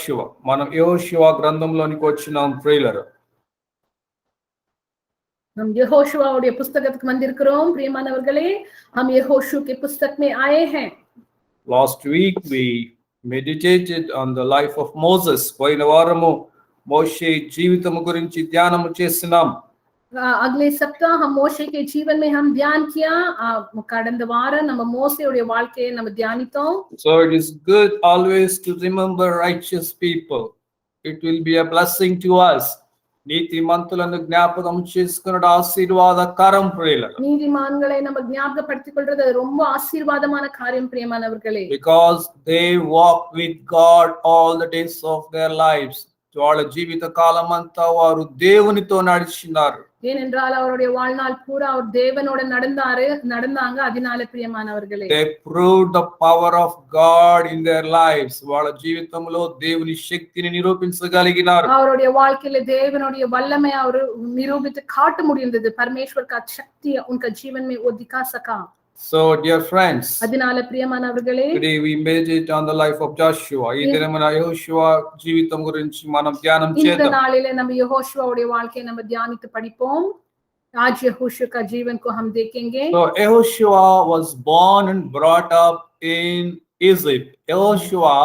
Joshua. మనం యెహోషువ గ్రంథంలోనికి వచ్చినాం ప్రియులారా. हम यहोशुआ उடைய पुस्तकத்துக்கு வந்திருக்கிறோம் பிரியமானவர்களே. हम यहोशू के पुस्तक में आए हैं. Last week we meditated on the life of Moses. పోయిన వారము మోషే జీవితం గురించి ధ్యానం చేసినాం. अगले सप्ताह हम मोशे के जीवन में हम ध्यान किया. கடந்த வாரம் நம்ம மோசேயுடைய வாழ்க்கையை நம்ம தியானித்தோம். So it is good always to remember righteous people. It will be a blessing to us. நீதிமான்களுக்கு ஞாபகம் చేసుకొనుట ఆశీర్వాదకరం ప్రియులారా. நீதிமான்களை நம்ம ஞாபகப்படுத்திக் கொள்றது ரொம்ப ஆசீர்வாதமான காரியம் பிரியமானவர்களே. Because they walk with God all the days of their lives. వాళ్ళ జీవిత కాలమంతా వారు దేవునితో నడిచినారు. ஏனென்றால் அவருடைய வாழ்நாள் பூரா அவர் தேவனோட நடந்தாங்க. அதனால பிரியமானவர்களே, they proved the power of God in their lives. వాళ్ళ జీవితంలో దేవుని శక్తిని నిరూపించగలిగినారు. அவருடைய வாழ்க்கையில தேவனுடைய வல்லமை அவர் நிரூபித்து காட்ட முடிந்தது. परमेश्वर का शक्ति उनका जीवन में वो दिखा सका. So dear friends, அதனால பிரியமானவர்களே, today we meditate on the life of Joshua. ఈ దినమున యెహోషువ జీవితం గురించి మనం ధ్యానం చేద్దాం. இந்த நாளிலே நம்ம யெகோஷுவாவுடைய வாழ்க்கையை நம்ம தியானித்து படிப்போம். आज यहोशू का जीवन को हम देखेंगे. So Yehoshua was born and brought up in Egypt. Yehoshua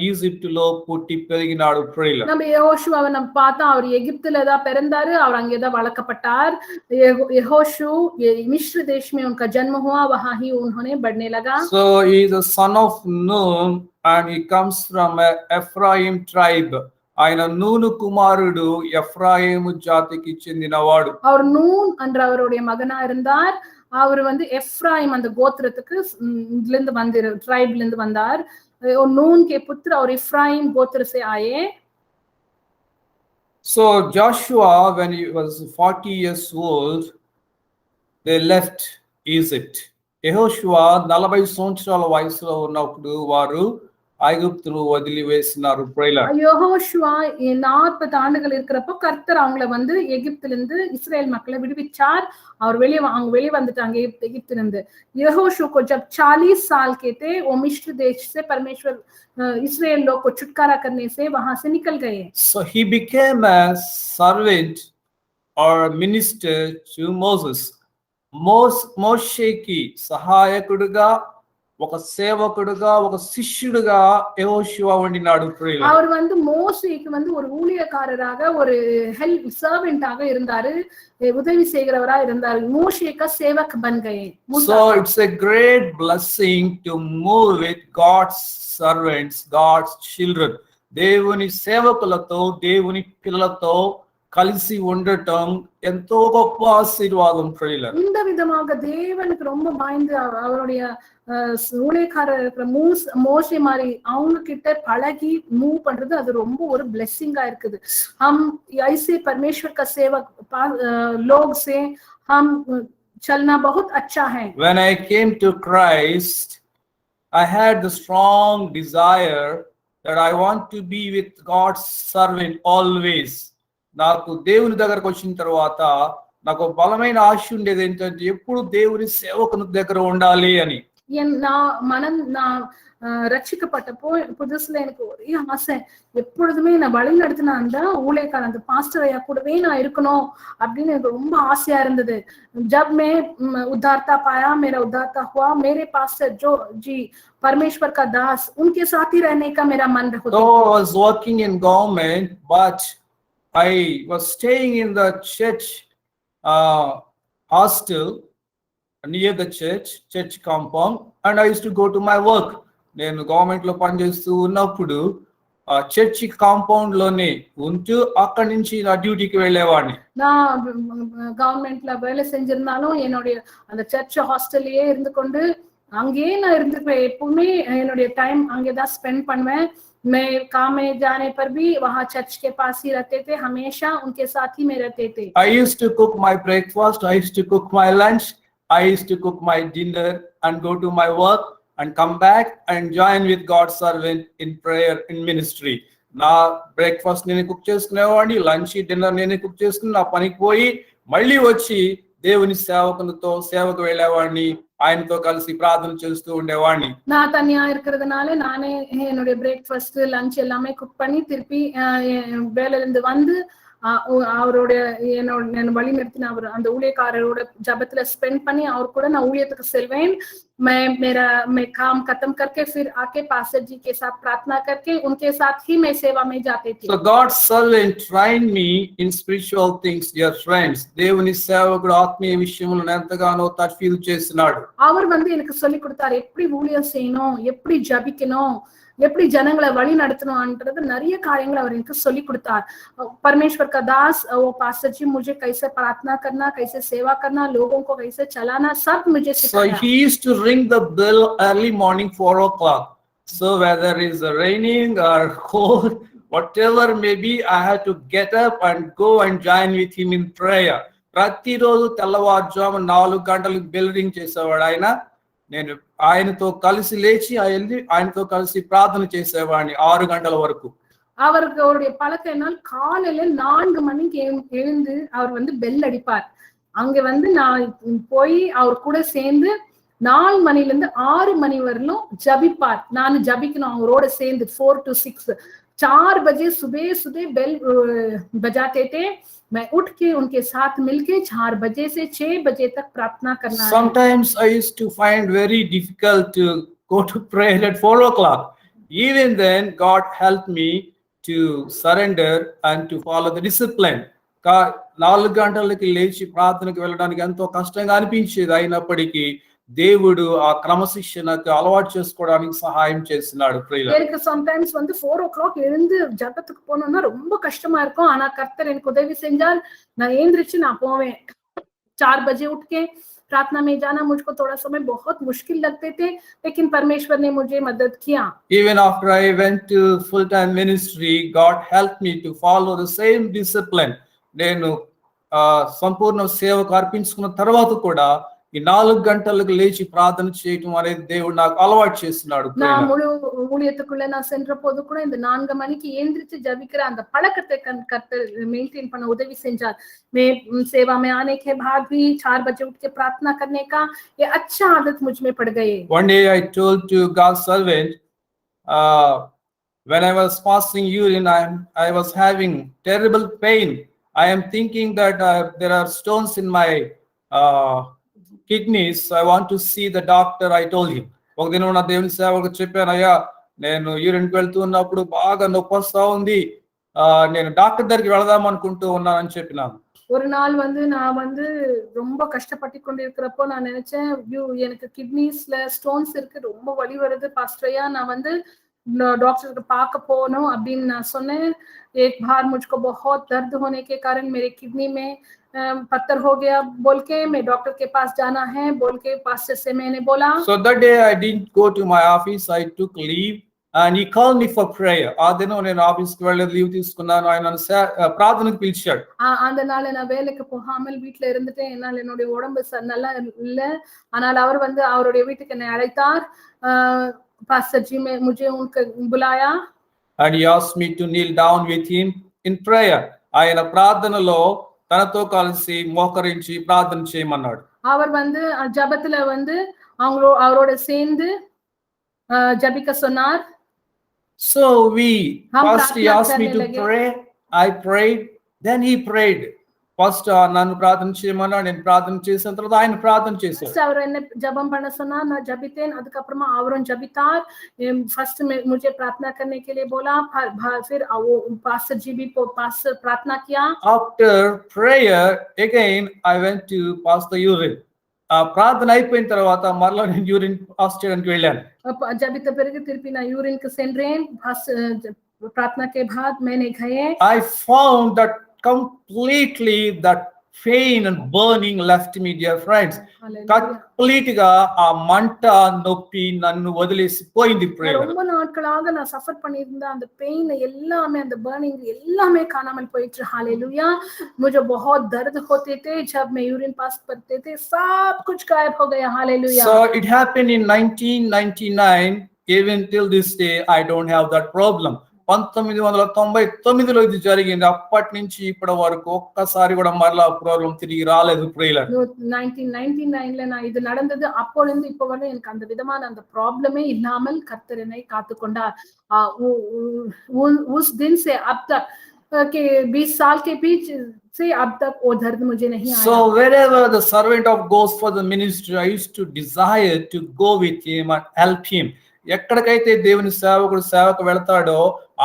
ஈஜிப்ட்ல புட்டி பெருகினாடு பிரியலா. நம்ம யெகோஷுவாவை நம்ம பார்த்தா அவர் எகிப்துல தான் பிறந்தாரு. அவர் அங்கே தான் வளர்க்கப்பட்டார். यहोशू मिस्र देश में उनका जन्म हुआ. वहां ही उन्होंने बढ़ने लगा. So he is a son of Nun and he comes from a Ephraim tribe. ఆయన నూను కుమారుడు ఎఫ్రాయిము జాతికి చెందినవాడు. அவர் நூன் என்ற அவருடைய மகனா இருந்தார். அவர் எஃப்ராயிம் அந்த கோத்திரத்துக்கு இதுல இருந்து ட்ரைப்ல இருந்து வந்தார். और नून के पुत्र और इफ्राइम गोत्र से आए. So Joshua, when he was 40 years old, they left Egypt. యెహోషువ 40 సంవత్సరాల వయసులో ఉన్నప్పుడు వారు ஐகுப்துல వదిలివేసినారు ప్రియులారా. யெகோஷுவா 40 ஆண்டுகள் இருக்கிறப்போ கர்த்தர் அவங்களை எகிப்துல இருந்து இஸ்ரேல் மக்களை விடுவிச்சார். அவர் வெளியே வந்துட்டாங்க எகிப்துல இருந்து. यहोशू को जब 40 साल के थे, वो मिस्र देश से परमेश्वर इस्राएल लोग को छुटकारा करने से वहां से निकल गए. So he became a servant or minister to Moses. మోషేకి సహాయకుడుగా, ఒక సేవకుడుగా, ఒక శిష్యుడుగా యెహోషువ ఉండినాడు ప్రియులారా. அவர் மோசேக்கு ஒரு ஊழியக்காரராக, ஒரு ஹெல்ப் சர்வெண்டாக இருந்தாரு. உதவி செய்கிறவரா இருந்தார். மோசே का सेवक बन गए. So it's a great blessing to move with God's servants, God's children. దేవుని సేవకులతో, దేవుని పిల్లలతో కలిసి ఉండటం ఎంతో గొప్ప ఆశీర్వాదం ప్రియులారా. இந்த விதமாக தேவனுக்கு ரொம்ப பயந்து அவருடைய ஊழியக்காரர் இருக்கிற மோசே மாதிரி அவங்க கிட்ட பழகி மூவ் பண்றது அது ரொம்ப ஒரு பிளெஸிங்கா இருக்குது. हम ऐसे परमेश्वर का सेवक लोग से हम चलना बहुत अच्छा है. When I came to Christ, I had the strong desire that I want to be with God's servant always. నాకు దేవుని దగ్గరకు వచ్చిన తర్వాత నాకు బలమైన ఆశ ఉండేది ఏంటంటే ఎప్పుడు దేవుని సేవకుని దగ్గర ఉండాలి అని. நான் ரட்சிக்கப்பட்டப்போ புதுசுல எனக்கு ஒரே ஆசை, எப்பொழுதுமே நான் வழி நடத்தின அந்த ஊழியக்காரன் அந்த பாஸ்டர் ஐயா கூடவே நான் இருக்கணும் அப்படின்னு எனக்கு ரொம்ப ஆசையா இருந்தது. जब मैं उद्धारता पाया, मेरा उद्धारता हुआ, मेरे पास्टर जो जी परमेश्वर का दास, उनके साथ ही रहने का मेरा मन होता. So I was working in government, but I was staying in the church hostel near the church compound, and I used to go to my work. నేను గవర్నమెంట్ లో పనిచేస్తూ ఉన్నప్పుడు చర్చి కాంపౌండ్ లోనే ఉంటూ అక్కడి నుంచి నా డ్యూటీకి వెళ్ళేవాడిని. நான் கவர்மெண்ட்ல வேலை செஞ்சிருந்தாலும் என்னுடைய அந்த சர்ச் ஹாஸ்டல்லயே இருந்து கொண்டு அங்கேயே நான் இருந்துப்பேன். எப்பவுமே என்னுடைய டைம் அங்கேதான் ஸ்பெண்ட் பண்ணுவேன். मैं काम में जाने पर भी वहाँ चर्च के पास ही रहते थे. हमेशा उनके साथ ही में रहते थे. I used to cook my breakfast, I used to cook my lunch, I used to cook my dinner and go to my work and come back and join with God's servant in prayer in ministry. నా breakfast నేను cook చేసుకునేవాడిని, lunch dinner నేనే cook చేసుకుని నా పనికి పోయి మళ్ళీ వచ్చి దేవుని సేవకు వెళ్ళేవాడిని. ఆయనతో కలిసి ప్రార్థన చేస్తూ ఉండేవాడిని. நான் தனியா இருக்கிறதுனால நானே என்னுடைய பிரேக்ஃபாஸ்ட் லஞ்ச் எல்லாமே குக் பண்ணி திருப்பி வேலையில இருந்து வந்து அவரோட என்னோட வழி நடத்தின அவர் அந்த ஊழியக்காரரோட ஜபத்துல ஸ்பெண்ட் பண்ணி அவர் கூட நான் ஊழியத்துக்கு செல்வேன். मैं काम खत्म करके फिर आके पास्टर जी के साथ प्रार्थना करके उनके साथ ही मैं सेवा में जाती थी. So God's servant trained me in spiritual things, dear friends. దేవుని సేవకుడు ఆత్మీయ విషయములను ఎంతగానో తర్ఫీదు చేస్తున్నాడు. அவர் வந்து எனக்கு சொல்லி கொடுத்தாரு எப்படி ஊழியம் செய்யணும், எப்படி ஜபிக்கணும், எப்படி ஜனங்களை வழி நடத்தணும்ன்றது நிறைய காரியங்களை அவர் எனக்கு சொல்லி கொடுத்தார். परमेश्वर का दास वो पास्टर जी मुझे कैसे प्रार्थना करना, कैसे सेवा करना, लोगों को कैसे चलाना, सब मुझे सिखाया. So he used to ring the bell early morning 4 o'clock. So whether it's raining or cold, whatever may be, I had to get up and go and join with him in prayer. ప్రతిరోజు తెల్లవారుజాము 4 గంటలకు bell ring చేసేవాడు ఆయన. నేను ఆయనతో కలిసి లేచి ఆయనతో కలిసి ప్రార్థన చేసేవాడిని 6 గంటల వరకు. அவருடைய பழக்கம் என்ன, காலையில 4 மணிக்கு எழுந்து அவர் வந்து பெல் அடிப்பார். அங்க வந்து நான் போய் அவர் கூட சேர்ந்து 4 மணில இருந்து 6 மணி வரலும் ஜபிப்பார். நான் ஜபிக்கணும் அவரோட சேர்ந்து 4 to 6. 4 बजे सुबह बेल बजाते थे. मैं उठ के उनके साथ मिलके 4 बजे से 6 बजे तक प्रार्थना करना. Sometimes I used to find very difficult to go to prayer at 4 o'clock. Even then, God helped me to surrender and to follow the discipline. 4 గంటలకి లేచి ప్రార్థనకు వెళ్ళడానికి ఎంతో కష్టంగా అనిపించేది. అయినప్పటికీ దేవుడు ఆ క్రమశిక్షణకు అలవాటు చేసుకోవడానికి సహాయం చేస్తున్నాడు. எனக்கு சம்டைம்ஸ் வந்து 4 o'clock எழுந்து ஜபத்துக்கு போகணும்னா ரொம்ப கஷ்டமா இருக்கும். ஆனா கர்த்தர் எனக்கு உதவி செஞ்சால் நான் எழுந்திருச்சு நான் போவேன். 4 बजे उठ के प्रार्थना में जाना मुझको थोड़ा समय बहुत मुश्किल लगते थे, लेकिन परमेश्वर ने मुझे मदद किया. Even after I went to full-time ministry, God helped me to follow the same discipline. నేను సంపూర్ణ సేవకు అర్పించుకున్న తర్వాత కూడా ఈ 4 గంటలకు లేచి ప్రార్థన చేయటం అనేది దేవుడు నాకు అలవాటు చేస్తున్నాడు. நான் முழு ஊழியத்துக்குள்ள நான் சென்ற போது கூட இந்த 4 மணிக்கு எழுந்திருச்சு ஜபிக்கிற அந்த பழக்கத்தை கர்த்தர் மெயின்टेन பண்ண உதவி செஞ்சார். मैं सेवा में आने के बाद भी 4 बजे उठ के प्रार्थना करने का ये अच्छा आदत मुझ में पड़ गई. One day I told to God's servant, when I was passing urine, I was having terrible pain. I am thinking that there are stones in my kidneys. I want to see the doctor, I told him. ఒక దినం నా దేవుని సేవకు చెప్పాను, అయ్యా నేను యూరిన్కి వెళ్తూ ఉన్నప్పుడు బాగా నొప్పి వస్తా ఉంది, నేను డాక్టర్ దగ్గరికి వెళదాం అనుకుంటూ ఉన్నానని చెప్పినాను. ஒரு நாள் வந்து நான் வந்து ரொம்ப கஷ்டப்பட்டு கொண்டு இருக்கிறப்போ நான் நினைச்சேன், எனக்கு கிட்னிஸ்ல ஸ்டோன்ஸ் இருக்கு, ரொம்ப வலி வருது பாஸ்டரையா, நான் வந்து डॉक्टर को पाक போகணும் அப்படின்னு நான் சொன்னேன். एक बार मुझको बहुत दर्द होने के कारण मेरे किडनी में पत्थर हो गया बोल के मैं डॉक्टर के पास जाना है बोल के पास्टर से मैंने बोला. So that day I didn't go to my office. I took leave and he called me for prayer. ఆ దినం నేను ఆఫీస్ కి వెళ్ళి లీవ్ తీసుకున్నాను. ఆయన ప్రార్థనకు పిలిచాడు. அந்த நாள் நான் வேலைக்கு போகாமல் வீட்ல இருந்துட்டேன். என்னால் என்னுடைய உடம்பு நல்லா இல்ல. ஆனால் அவர் வந்து அவருடைய வீட்டுக்கு என்னை அழைத்தார். पास्टर जी में मुझे उनका बुलाया. And he asked me to kneel down with him in prayer. ఆయన ప్రార్థనలో తనతో కలిసి మోకరించి ప్రార్థన చేయమన్నాడు. அவர் வந்து ஜெபத்துல வந்து அவரோட சேர்ந்து ஜெபிக்க சொன்னார். So first he asked me to pray. I prayed. Then he prayed. First నన్ను ప్రార్థన చేయమన్నాడు. నేను ప్రార్థన చేసిన తర్వాత ఆయన ప్రార్థన చేశారు. அவர் என்ன ஜெபம் பண்ண சொன்னார், நான் ஜெபித்தேன். அதுக்கு அப்புறமா அவரும் ஜெபித்தார். फर्स्ट में मुझे प्रार्थना करने के लिए बोला, फिर वो पास्टर जी भी पास्टर प्रार्थना किया. After prayer again I went to pass the urine. ప్రార్థన అయిపోయిన తర్వాత మరలా నేను యూరిన్ పాస్ చేయడానికి వెళ్ళాను. ஜெபித்த பிறகு திருப்பி நான் யூரினுக்கு சென்றேன். प्रार्थना के बाद मैंने गए. I found that completely that pain and burning left me, dear friends. Complete గా ఆ మంట నొప్పి నన్ను వదిలేసి పోయింది. ரொம்ப நாட்களாக நான் சஃபர் பண்ணியிருந்த அந்த பெயின் எல்லாமே, அந்த बर्निंग எல்லாமே காணாமல் போயிடுச்சு. हालेलुया. मुझे बहुत दर्द होते थे जब मैं यूरिन पास करते थे, सब कुछ गायब हो गया. Hallelujah. So it happened in 1999. Even till this day I don't have that problem. 1999లో ఇది జరిగింది. అప్పటి నుంచి ఇప్పటి వరకు ఒక్కసారి కూడా మరలా ప్రాబ్లం తిరిగి రాలేదు ప్రియులారా. 1999ல நான் இது நடந்தது. அப்பொழுது இப்போ வரை எனக்கு அந்த விதமான அந்த ப்ராப்ளமே இல்லாமல் கர்த்தர் என்னை காத்துக்கொண்டார். उस दिन से अब तक के 20 साल के बीच से अब तक वो दर्द मुझे नहीं आया. So wherever the servant of goes for the ministry, I used to desire to go with him and help him. ఎక్కడికైతే దేవుని సేవకు వెళ్తాడో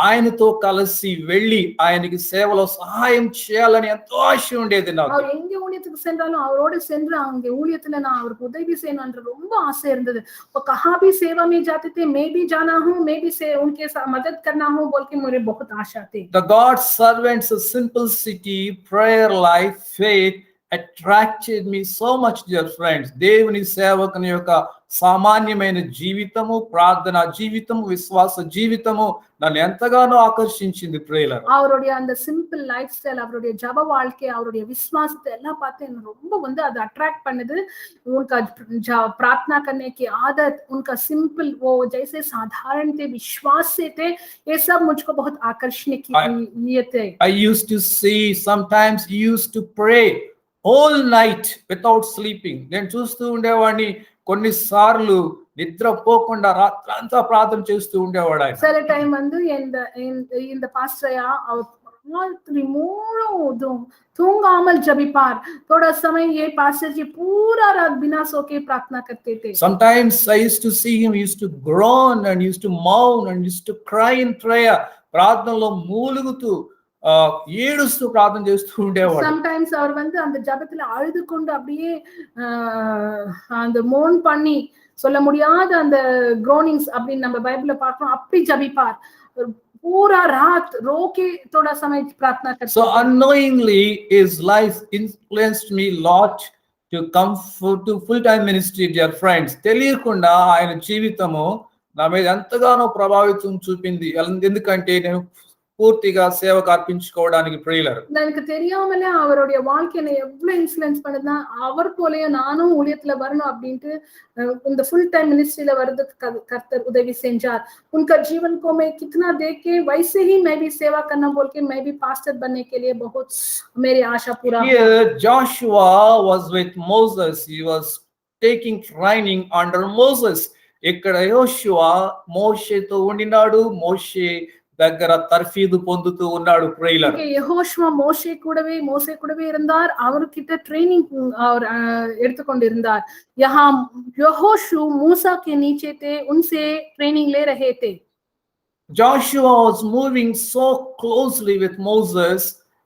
ఆయనతో కలిసి వెళ్ళి ఆయనకి సేవలో సహాయం చేయాలని ఎంతో ఆశ ఉండేది నాకు. அவர் எங்க ஊழியத்துக்கு சென்றாலும் அவரோடு சென்று அங்கே ஊழியத்துல நான் அவருக்கு உதவி செய்யணும்ன்ற ரொம்ப ஆசை இருந்தது. वो कहाँ भी सेवा में जाते थे, मैं भी जाना हूँ, मैं भी से उनके साथ मदद करना हूँ बोल के मुझे बहुत आशा थी. The God's servants' simplicity, prayer life, faith attracted me so much, dear friends. దేవుని సేవకుని యొక్క సామాన్యమైన జీవితము, ప్రార్థన జీవితము, విశ్వాస జీవితము నన్ను ఎంతగానో ఆకర్షించింది ప్రియులారా. அவருடைய அந்த சிம்பிள் லைஃப் ஸ்டைல், அவருடைய ஜெப வாழ்க்கை, அவருடைய விசுவாசத்தை எல்லாம் பார்த்து எனக்கு ரொம்ப வந்து அது அட்ராக்ட் பண்ணுது. उनका प्रार्थना करने की आदत, उनका सिंपल वो जैसे साधारण थे, विश्वास से थे, ये सब मुझको बहुत आकर्षण किए थे. I used to see sometimes he used to pray whole night without sleeping. నేను చూస్తూ ఉండేవాడిని కొన్నిసార్లు నిద్ర పోకుండా రాత్రంతా ప్రార్థన చేస్తూ ఉండేవాడు ఆయన. சில டைம் வந்து இந்த பாஸ்டரையா அவர் रात्रि मुழுவதும் தூங்காமல் ஜெபிப்பார். थोड़ा समय ये पास्टर जी पूरा रात बिना सो के प्रार्थना करते थे. Sometimes I used to see him, he used to groan and used to moan and used to cry in prayer. ప్రార్థనలో మూలుగుతూ ఏడుస్తూ ప్రార్థన చేస్తూ ఉండేవాడు. Sometimes அவர் வந்து அந்த ஜெபத்துல அழுது கொண்டு அப்படியே அந்த மோன் பண்ணி சொல்ல முடியாத அந்த groanings அப்படி நம்ம பைபிள்ல பார்க்கிறோம். அப்படி ஜெபிப்பார். पूरा रात रो के थोड़ा समय प्रार्थना करते. So unknowingly his life influenced me a lot to come to full-time ministry, dear friends. తెలియకుండా ఆయన జీవితము నా మీద ఎంతగానో ప్రభావితం చూపింది. ఎందుకంటే నేను పూర్తిగా సేవకు అర్పించుకోవడానికి ప్రియులారా. எனக்கு தெரியாமலே அவருடைய வாழ்க்கையை எவ்வளவு இன்ஃப்ளூயன்ஸ் பண்ணுதுன்னா அவர் போலயே நானும் ஊழியத்துல வரணும் அப்படின்ட்டு இந்த फुल टाइम मिनिस्ट्रीல வரதுக்கு கர்த்தர் உதவி செஞ்சார். उनका जीवन को मैं कितना देख के वैसे ही मैं भी सेवा करना बोल के मैं भी पास्टर बनने के लिए बहुत मेरी आशा पूरा. Here Joshua was with Moses. He was taking training under Moses. ఇక్కడ యోషువా మోషేతో ఉండినాడు. మోషే దగ్గర తర్ఫీదు పొందుతూ ఉన్నాడు ప్రియులారా. யெகோஷுவா மோசே கூடவே இருந்தார். அவர்கிட்ட ட்ரெய்னிங் அவர் எடுத்துக்கொண்டிருந்தார். यहाँ यहोशू मूसा के नीचे थे, उनसे ट्रेनिंग ले रहे थे. Joshua was moving so closely with Moses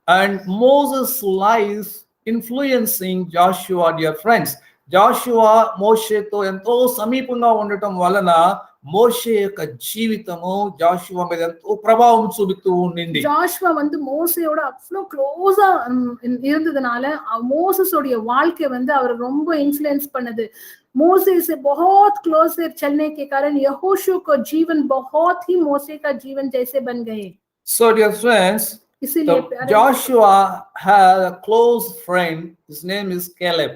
and Moses' life influencing Joshua, dear friends. Joshua మోషేతో ఎంతో సమీపంగా ఉండటం వలన మోషే యొక్క జీవితము జాషువా మీద ఎంతో ప్రభావం చూపుతూ ఉండింది. ஜாஷுவா வந்து மோசேயோட அவ்வளவு க்ளோஸா இருந்ததுனால மோசஸோட வாழ்க்கை வந்து அவர் ரொம்ப இன்ஃப்ளூயன்ஸ் பண்ணுது. मोसे से बहुत क्लोज से चलने के कारण यहोशू को जीवन बहुत ही मोसे का जीवन जैसे बन गए. So dear friends, Joshua had a close friend. His name is Caleb.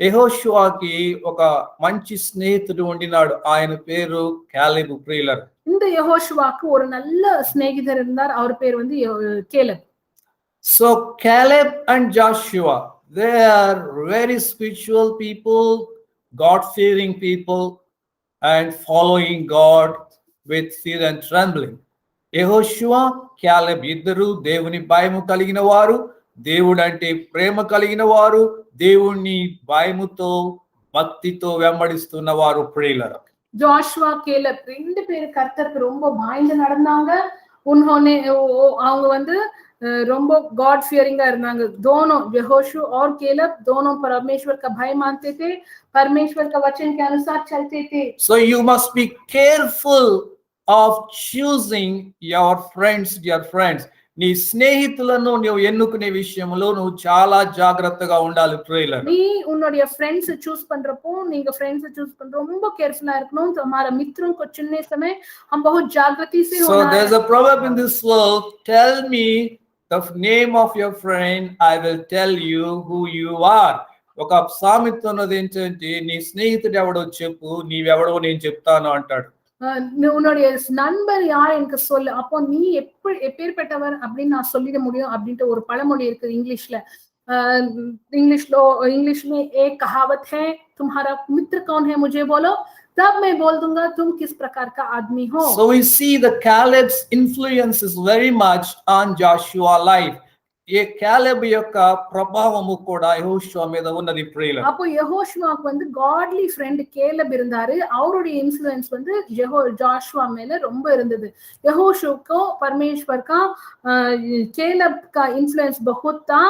యెహోషువాకి ఒక మంచి స్నేహితుడు ఉండినాడు. ఆయన పేరు కాలేబు ప్రియులారా. இந்த யெகோஷுவாக்கு ஒரு நல்ல சிநேகிதர் இருந்தார். அவர் பேர் வந்து கேலப். So Caleb and Joshua, they are very spiritual people, God-fearing people and following God with fear and trembling. యెహోషువా, కాలేబ్ ఇద్దరు దేవుని భయము కలిగిన వారు, దేవుడు అంటే ప్రేమ కలిగిన వారు, దేవుణ్ణి భయముతో భక్తితో వెంబడిస్తున్న వారు ప్రియులారా. ஜோஷுவா கேலப் ரெண்டு பேரும் கர்த்தருக்கு ரொம்ப பயந்து நடந்தாங்க. அவங்க வந்து ரொம்ப गॉड फियरिंगा இருந்தாங்க. दोनों यहोशू और केलब दोनों परमेश्वर का भय मानते थे, परमेश्वर का वचन के अनुसार चलते थे. So you must be careful of choosing your friends, dear friends. నీ స్నేహితులను నువ్వు ఎన్నుకునే విషయంలో నువ్వు చాలా జాగ్రత్తగా ఉండాలి ప్రియులారా. நீ உன்னுடைய फ्रेंड्स चूज பண்றப்போ நீங்க फ्रेंड्स चूज பண்ற ரொம்ப கேர்ஃபுல்லா இருக்கணும். हमारा मित्रों को चुनने समय हम बहुत जागृति से होना. So there's a proverb in this world, tell me the name of your friend, I will tell you who you are. ఒక సామెత ఉన్నది ఏంటంటే నీ స్నేహితుడు ఎవడో చెప్పు, నీవెవడో నేను చెప్తాను అంటాడు. உன்னுடைய நண்பர் யார் எனக்கு சொல்லு. அப்போ நீ எப்பேற்பட்டவர் அப்படின்னு நான் சொல்லிட முடியும் அப்படின்ட்டு ஒரு பழமொழி இருக்கு இங்கிலீஷ்ல. इंग्लिश में एक कहावत है, तुम्हारा मित्र कौन है मुझे बोलो, तब मैं बोल दूंगा तुम किस प्रकार का आदमी हो. So we see the Caleb's influence is very much on Joshua life. A Caleb యొక్క ప్రభావము కూడా యెహోషువ మీద ఉన్నది ప్రియుల. அப்போ யெகோஷுவாக்கு வந்து காட்லி ஃப்ரெண்ட் கேலப் இருந்தாரு. அவருடைய இன்ஃப்ளூயன்ஸ் வந்து ஜாஷுவா மேல ரொம்ப இருந்தது. यहोशू को परमेश्वर का केलब का इन्फ्लुएंस बहुत था,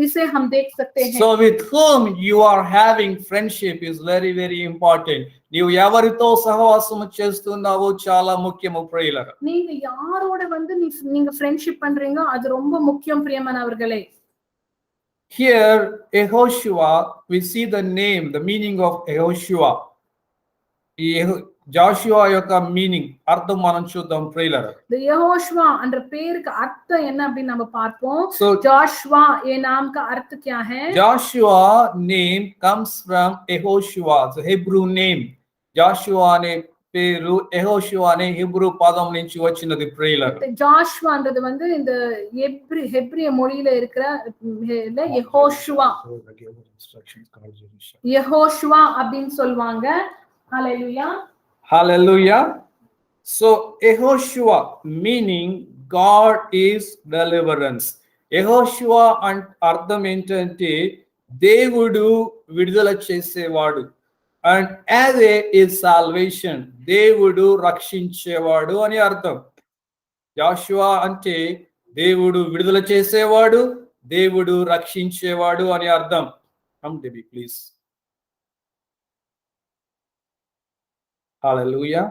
इसे हम देख सकते हैं. So with whom you are having friendship is very very important. నీవు ఎవరితో సహవాసము చేస్తున్నావో చాలా ముఖ్యము ప్రియులారా. நீங்க யாரோட வந்து நீங்க ஃப்ரெண்ட்ஷிப் பண்றீங்க அது ரொம்ப முக்கியம் பிரியமானவர்களே. Here Yehoshua, we see the name, the meaning of Yehoshua. Joshua యొక్క మీనింగ్ అర్థం మనం చూద్దాం ప్రియులారా. The Yehoshua என்ற பேருக்கு அர்த்தம் என்ன அப்படி நம்ம பார்ப்போம். So Joshua ये नाम का अर्थ क्या है? Joshua name comes from Yehoshua, the Hebrew name. Joshua అనే పేరు యెహోషువ అనే హీబ్రూ పదం నుంచి వచ్చినది ప్రియులారా. ஜாஷுவான்றது வந்து இந்த ஹெப்ரிய மொழியில இருக்கிற யெகோஷுவா அப்படின்னு சொல்வாங்க. ஹalleluya. Hallelujah. So Yehoshua meaning God is deliverance. Yehoshua అర్థం ఏంటంటే దేవుడు విడుదల చేసేవాడు. And Ade is salvation. దేవుడు రక్షించేవాడు అని అర్థం. జాషువా అంటే దేవుడు విడుదల చేసేవాడు, దేవుడు రక్షించేవాడు అని అర్థం. Come Debbie please. Hallelujah.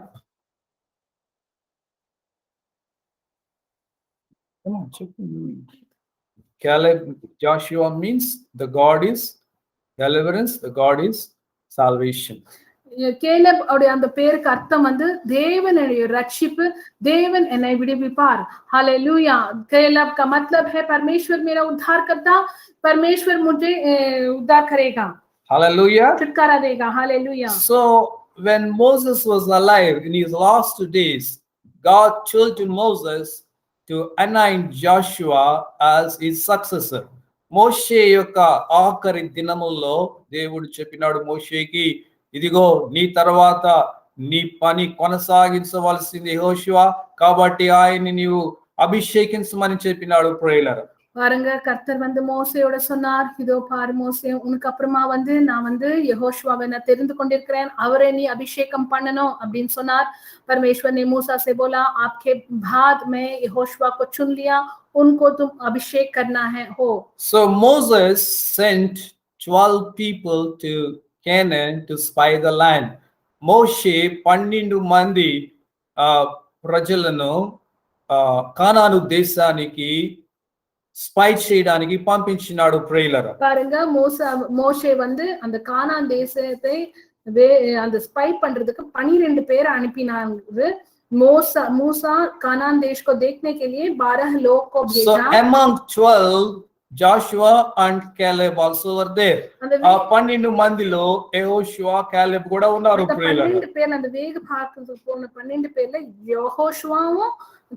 Come on, check me. Caleb, Joshua means the God is deliverance, the God is salvation. கேலப் உடைய அந்த பேருக்கு அர்த்தம் வந்து தேவனுடைய ரட்சிப்பு, தேவன் என்னை விடுவிப்பார். हालेलुया. केलब का मतलब है परमेश्वर मेरा उद्धार करता, परमेश्वर मुझे उद्धार करेगा. Hallelujah. छुटकारा देगा. Hallelujah. So when Moses was alive in his last days, God told to Moses to anoint Joshua as his successor. మోషే యొక్క ఆఖరి దినముల్లో దేవుడు చెప్పినాడు మోషేకి, ఇదిగో నీ తర్వాత నీ పని కొనసాగించవలసింది యెహోషువ, కాబట్టి ఆయన్ని నీవు అభిషేకించమని చెప్పినాడు ప్రియులారా. பாருங்க, கர்த்தர் வந்து மோசேயோட சொன்னார், இதோ பாரு மோசே, உனக்கு அப்புறமா வந்து நான் வந்து யெகோஷுவாவை நான் தெரிந்து கொண்டிருக்கிறேன், அவரை நீ அபிஷேகம் பண்ணணும் அப்படின்னு சொன்னார். परमेश्वर ने मूसा से बोला, आपके बाद मैं यहोशुआ को चुन लिया, उनको तुम अभिषेक करना है हो. So Moses sent 12 people to Canaan to spy the land. మోషే 12 మంది ప్రజలను కానాను దేశానికి స్పై చేయడానికి పంపించినాడు ప్రియులారా. பாருங்க, மோசே வந்து அந்த கானான் தேசத்தை அந்த ஸ்பை பண்றதுக்கு 12 பேரை அனுப்பினாங்க. मूसा कानान देश को देखने के लिए 12 लोग को भेजा. So among 12 Joshua and Caleb also were there. ఆ 12 మందిలో యెహోషువ కాలెబ్ కూడా ఉన్నారు ప్రియులారా. 12 பேர் அந்த வேக பார்க்கிறதுக்கு போன 12 பேர்ல யெகோஷுவாவும்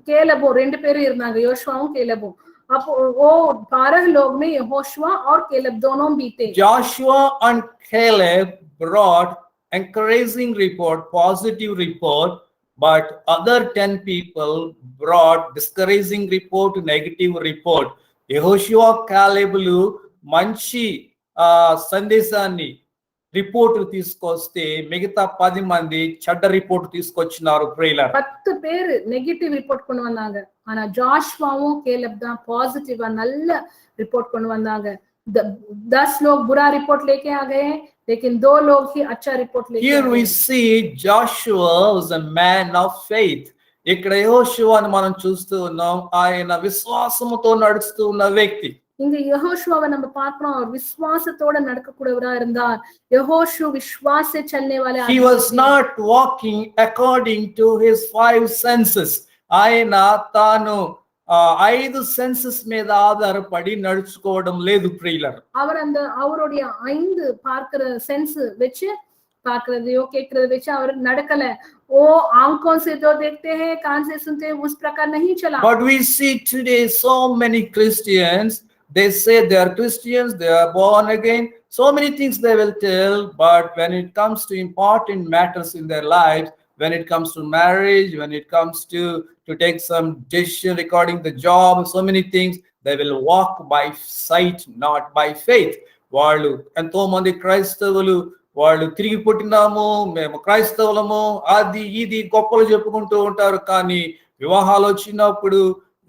கேலபும் 2 பேரும் இருந்தாங்க. யோசுவாவும் கேலபும். அப்போ वो 12 लोग में यहोशुआ और केलब दोनों भी थे. Joshua and Caleb brought encouraging report, positive report, but other 10 people brought discouraging report, negative report. యెహోషువ కాలెబులు మంచి సందేశాన్ని రిపోర్ట్ తీసుకొస్తే మిగతా 10 మంది చెడ్డ రిపోర్ట్ తీసుకొచ్చినారు ప్రియులారా. 10 பேர் நெகட்டிவ் ரிப்போர்ட் கொண்டு வந்தாங்க. ஆனா ஜாஷுவாவும் கேலப் தான் பாசிட்டிவா நல்ல ரிப்போர்ட் கொண்டு வந்தாங்க. 10 लोग बुरा रिपोर्ट लेके आ गए, लेकिन 2 लोग ही अच्छा रिपोर्ट लेके. Here we see Joshua was a man of faith. ఇక్కడ యెహోషువను మనం చూస్తూ ఉన్నాం, ఆయన విశ్వాసముతో నడుస్తూ ఉన్న వ్యక్తి. இங்க யெகோஷுவாவை நம்ம பார்க்கிறோம், அவர் விசுவாசத்தோட நடக்கக்கூடியவரா இருந்தார். யெகோஷு விசுவாஸ் से चलने वाले. He was not walking according to his 5 senses. ఆయన తాను 5 సెన్సెస్ మీద ఆధారపడి నడుచుకోవడం లేదు ప్రియులారా. அவர் அந்த அவருடைய 5 பார்க்கிற சென்ஸ் வெச்சு பாக்குறதையோ கேட்கறத வச்சு அவர் நடக்கல. ஓ आंखों से जो देखते हैं कान से सुनते हैं उस प्रकार नहीं चला. But we see today so many Christians, they say they are Christians, they are born again. So many things they will tell, but when it comes to important matters in their lives, when it comes to marriage, when it comes to take some decision regarding the job, so many things, they will walk by sight, not by faith. వాళ్ళు ఎంతో మంది క్రైస్తవులు వాళ్ళు తిరిగి పుట్టినాము, మేము క్రైస్తవులము, అది ఇది గొప్పలు చెప్పుకుంటూ ఉంటారు. కానీ వివాహాలు వచ్చినప్పుడు,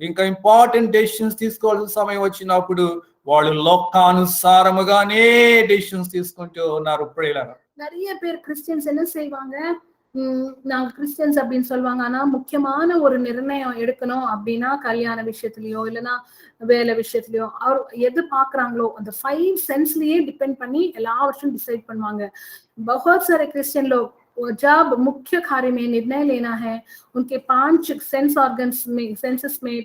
ఇంకా ఇంపార్టెంట్ డెసిషన్స్ తీసుకోవాల్సిన సమయం వచ్చినప్పుడు వాళ్ళు లోకానుసారముగానే డెసిషన్స్ తీసుకుంటూ ఉన్నారు. ప్రియులారా, நிறைய பேர் கிறிஸ்டியன்ஸ் என்ன செய்வாங்க, நாங்க கிறிஸ்டியன்ஸ் அப்படின்னு சொல்லுவாங்க. ஆனா முக்கியமான ஒரு நிர்ணயம் எடுக்கணும் அப்படின்னா கல்யாண விஷயத்திலயோ இல்லைன்னா வேலை விஷயத்திலயோ அவர் எது பாக்குறாங்களோ அந்த 5 சென்ஸ்லயே டிபெண்ட் பண்ணி எல்லா வருஷம் डिसाइड பண்ணுவாங்க. बहुत सारे क्रिश्चियन लोग जब मुख्य कार्य में निर्णय लेना है उनके 5 सेंसेस में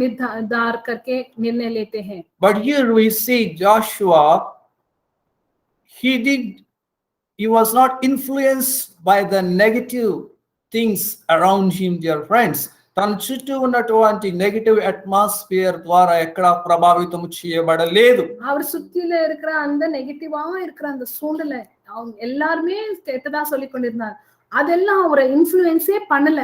निर्धार करके निर्णय लेते हैं. but here we see Joshua, he was not influenced by the negative things around him, dear friends. తన చుట్టూ ఉన్నటువంటి నెగటివ్ అట్మాస్ఫియర్ ద్వారా ఎక్కడ ప్రభావితం చేయబడలేదు. அவர் சுத்தில இருக்கிற அந்த நெகட்டிவா இருக்கிற அந்த சூழ்நிலை அவங்க எல்லாருமே கெட்டதா சொல்லி கொண்டிருந்தார். அதெல்லாம் அவரை இன்ஃப்ளூயன்ஸே பண்ணல.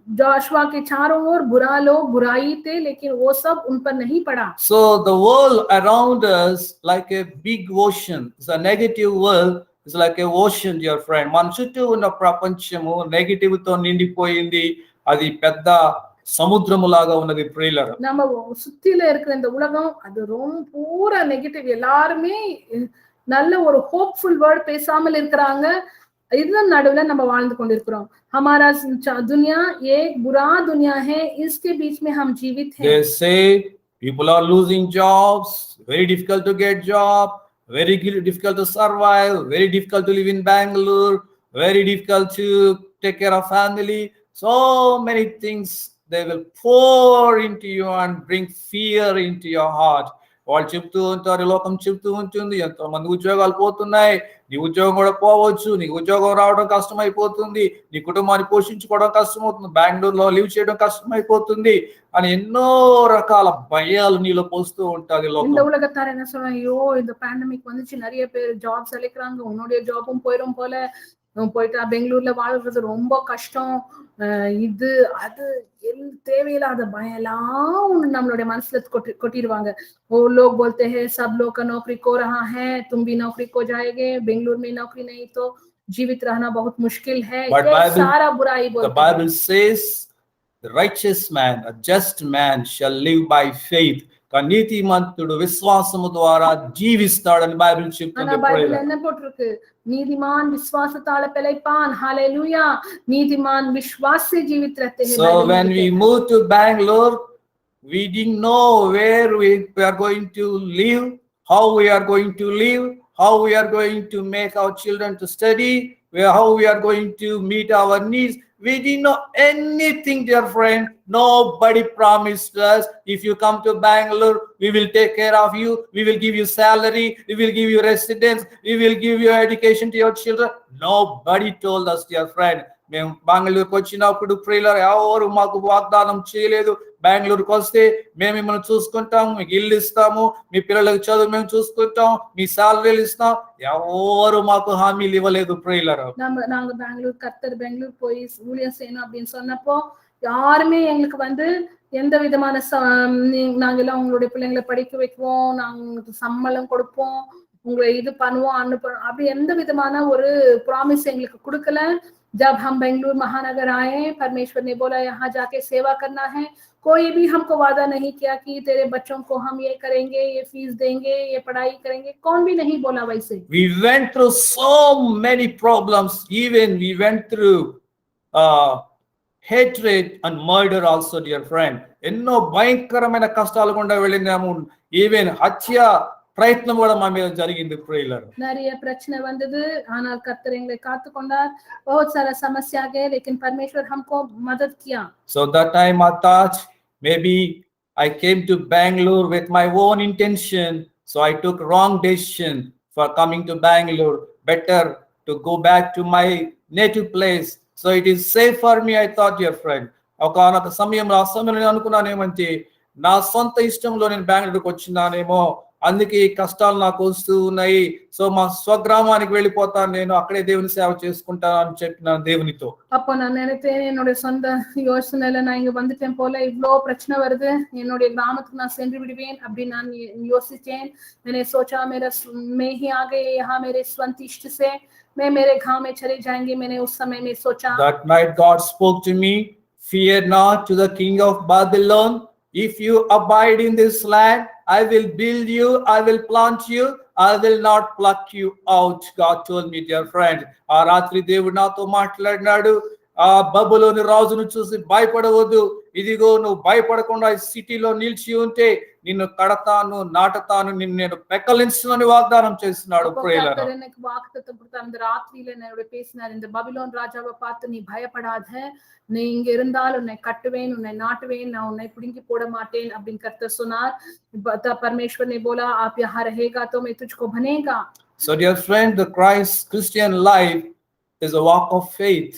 जोशुआ के चारों ओर बुरा लोग बुराई थे लेकिन वो सब उन पर नहीं पड़ा. So the world around us like a big ocean. The negative world is like a ocean, dear friend. మన చుట్టూ ఉన్న ప్రపంచము నెగటివ్ తో నిండిపోయింది. అది పెద్ద సముద్రములాగా ఉన్నది. ప్రియులారా, நம்ம சுத்தில இருக்கிற இந்த உலகம் அது ரொம்ப பூரா நெகட்டிவ். எல்லாருமே நல்ல ஒரு ஹோப்ஃபுல் வேர்ட் பேசாமல் இருக்கிறாங்க. இதுதான் நடுவுல நம்ம வாழ்ந்து கொண்டிருக்கிறோம். हमारा दुनिया एक बुरा दुनिया है, इसके बीच में हम जीवित हैं. they say people are losing jobs, very difficult to get job, very difficult to survive, very difficult to live in Bangalore, very difficult to take care of family. So many things they will pour into you and bring fear into your heart. వాళ్ళు చెప్తూ ఉంటారు, లోకం చెప్తూ ఉంటుంది, ఎంతో మంది ఉద్యోగాలు పోతున్నాయి, నీ ఉద్యోగం కూడా పోవచ్చు, నీకు ఉద్యోగం రావడం కష్టం అయిపోతుంది, నీ కుటుంబాన్ని పోషించుకోవడం కష్టమవుతుంది, బెంగళూరులో లివ్ చేయడం కష్టం అయిపోతుంది అని ఎన్నో రకాల భయాలు నీలో పోస్తూ ఉంటుంది. இந்த உலகத்தார் என்ன சொல்றாங்க, ஐயோ இந்த பேண்டமிக் வந்துச்சு, நிறைய பேர் ஜாப்ஸ் அழைக்கிறாங்க, உன்னுடைய ஜாபும் போயிடும் போல, போயிட்டா பெங்களூர்ல வாழ்றது ரொம்ப கஷ்டம், இது அது தேவையில்லாத பயம் எல்லாம் நம்மளுடைய மனசுல கொட்டிடுவாங்க. वो लोग बोलते हैं सब लोग का नौकरी खो रहा है, तुम भी नौकरी खो जाएंगे, बेंगलुरु में नौकरी नहीं तो जीवित रहना बहुत मुश्किल है. ये सारा बुराई बोलते हैं. The Bible says the righteous man, a just man shall live by faith. నీతిమంతుడు విశ్వాసము ద్వారా జీవిస్తాడని బైబిల్ చెప్తుంది. బైబిల్ என்ன போட்டிருக்கு, நீதிमान विश्वासத்தால பிழைப்பான். हालेलुया, நீதிमान विश्वास से जीवित रहते हैं. So when we moved to Bangalore, we didn't know where we are going to live, how we are going to live, how we are going to make our children to study, how we are going to meet our needs. We didn't know anything, dear friend. Nobody promised us, if you come to Bangalore, we will take care of you, we will give you salary, we will give you residence, we will give you education to your children. Nobody told us, dear friend. మేము బెంగళూరుకి వచ్చినప్పుడు ప్రియులారా ఎవరు మాకు వాగ్దానం చేయలేదు, బెంగళూరుకి వస్తే మేము మిమ్మల్ని చూసుకుంటాం, మీకు ఇల్లు ఇస్తాము, మీ పిల్లలకు చదువు మేము చూసుకుంటాం, మీ సాలరీలు ఇస్తాం, ఎవరు మాకు హామీలు ఇవ్వలేదు. ప్రియులారా, நாங்க பெங்களூர் கர்த்தர் பெங்களூர் போய் ஊழியம் செய்யணும் அப்படின்னு சொன்னப்போ யாருமே எங்களுக்கு வந்து எந்த விதமான நாங்க எல்லாம் உங்களுடைய பிள்ளைங்களை படிக்க வைக்குவோம், நாங்க உங்களுக்கு சம்பளம் கொடுப்போம், உங்களை இது பண்ணுவோம் அனுப்புறோம் அப்படி எந்த விதமான ஒரு ப்ராமிஸ் எங்களுக்கு கொடுக்கல. जब हम बेंगलुरु महानगर आए, परमेश्वर ने बोला यहाँ जाके सेवा करना है. कोई भी हमको वादा नहीं किया कि तेरे बच्चों को हम ये करेंगे, ये फीस देंगे, ये पढ़ाई करेंगे, कौन भी नहीं बोला वैसे. We went through so many problems, even we went through hatred and murder also, dear friend. ఎన్నో భయంకరమైన కష్టాలు గుండా వెళ్ళినాము. ఈవెన్ హత్య ప్రయత్నం కూడా మా మీద జరిగింది. ప్రియులారా, நிறைய பிரச்சனை வந்தது, ஆனால் கர்த்தர் எங்களை காத்துக்கொண்டார். बहुत सारा समस्या गए लेकिन परमेश्वर हमको मदद किया. So that time I thought maybe I came to Bangalore with my own intention, so I took wrong decision for coming to Bangalore. Better to go back to my native place. So it is safe for me, I thought, dear friend. ఒకనొక సమయంలో ఆ సమయంలో నేను అనుకున్నాను ఏమంటే నా సొంత ఇష్టంలో నేను బెంగళూరుకి వచ్చినానేమో, అందుకే ఈ కష్టాలు నాకు వస్తూ ఉన్నాయి. సో మా స్వగ్రామానికి వెళ్ళిపోతాను, నేను అక్కడే దేవుని సేవ చేసుకుంటాను అని చెప్పిన దేవునితో. அப்போ நான் நினைத்தேன் என்னுடைய சொந்த யோசனையில நான் இங்க வந்துட்டேன் போல, இவ்வளோ பிரச்சனை வருது, என்னுடைய கிராமத்துக்கு நான் சென்று விடுவேன் அப்படின்னு நான் யோசிச்சேன். मैंने सोचा मेरा मैं ही आ गए यहाँ मेरे स्वंत इष्ट से, मैं मेरे गांव में चले जाएंगे. मैंने उस समय में सोचा. That night God spoke to me, fear not to the king of Babylon. If you abide in this land, I will build you, I will plant you, I will not pluck you out. God told me, dear friend. ఆ రాత్రి దేవుడు నాతో మాట్లాడినాడు. ఆ బబులోని రాజును చూసి భయపడవద్దు, ఇదిగో నువ్వు భయపడకుండా ఈ సిటీలో నిలిచి ఉంటే నిన్ను కడతాను, నాటుతాను, నిన్ను నేను పెకలించునని వాగ్దానం చేస్తున్నాడు. ప్రియులారా, எனக்கு வாக்குத்தத்தம் கொடுத்தார். அந்த ராத்திரியில என்னோட பேசினார், இந்த பபிலோன் ராஜாவை பார்த்து நீ பயப்படாத, நீ இங்க இருந்தால் உன்னை கட்டுவேன், உன்னை நாட்டுவேன், நான் உன்னை பிடுங்கி போட மாட்டேன் அப்படின்னு கர்த்தர் சொன்னார். परमेश्वर ने बोला आप यहाँ रहेगा तो मैं तुझको बनेगा. So dear friend, the Christian life is a walk of faith.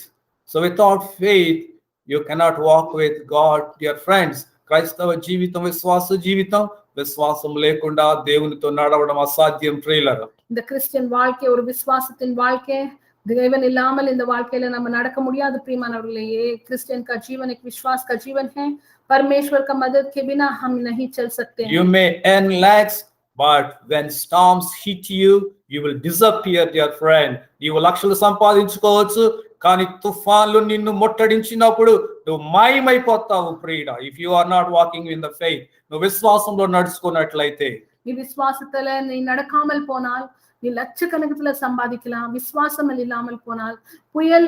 So without faith you cannot walk with God, dear friends. క్రైస్తవ జీవితం విశ్వాస జీవితం, విశ్వాసం లేకుండా దేవునితో నడవడం అసాధ్యం. ప్రియులారా, இந்த கிறிஸ்டியன் வாழ்க்கை ஒரு விசுவாசத்தின் வாழ்க்கை. தேவன் இல்லாமல் இந்த வாழ்க்கையில நம்ம நடக்க முடியாது प्रियमानवர்களே. ये क्रिश्चियन का जीवन एक विश्वास का जीवन है. परमेश्वर का मदद के बिना हम नहीं चल सकते हैं. You may earn lakhs, but when storms hit you, you will disappear, dear friend. నీవు లక్షలు సంపాదించుకోవచ్చు, కానీ తుఫాన్లు నిన్ను ముట్టడించినప్పుడు నువ్వు మాయమైపోతావు ప్రియుడా. If you are not walking in the faith, నువ్వు విశ్వాసంలో నడుచుకున్నట్లయితే, நீ விசுவாசத்துல நீ நடக்காமல் போனால் நீ லட்சக்கணக்கத்துல சம்பாதிக்கலாம். விசுவாசம் இல்லாமல் போனால் புயல்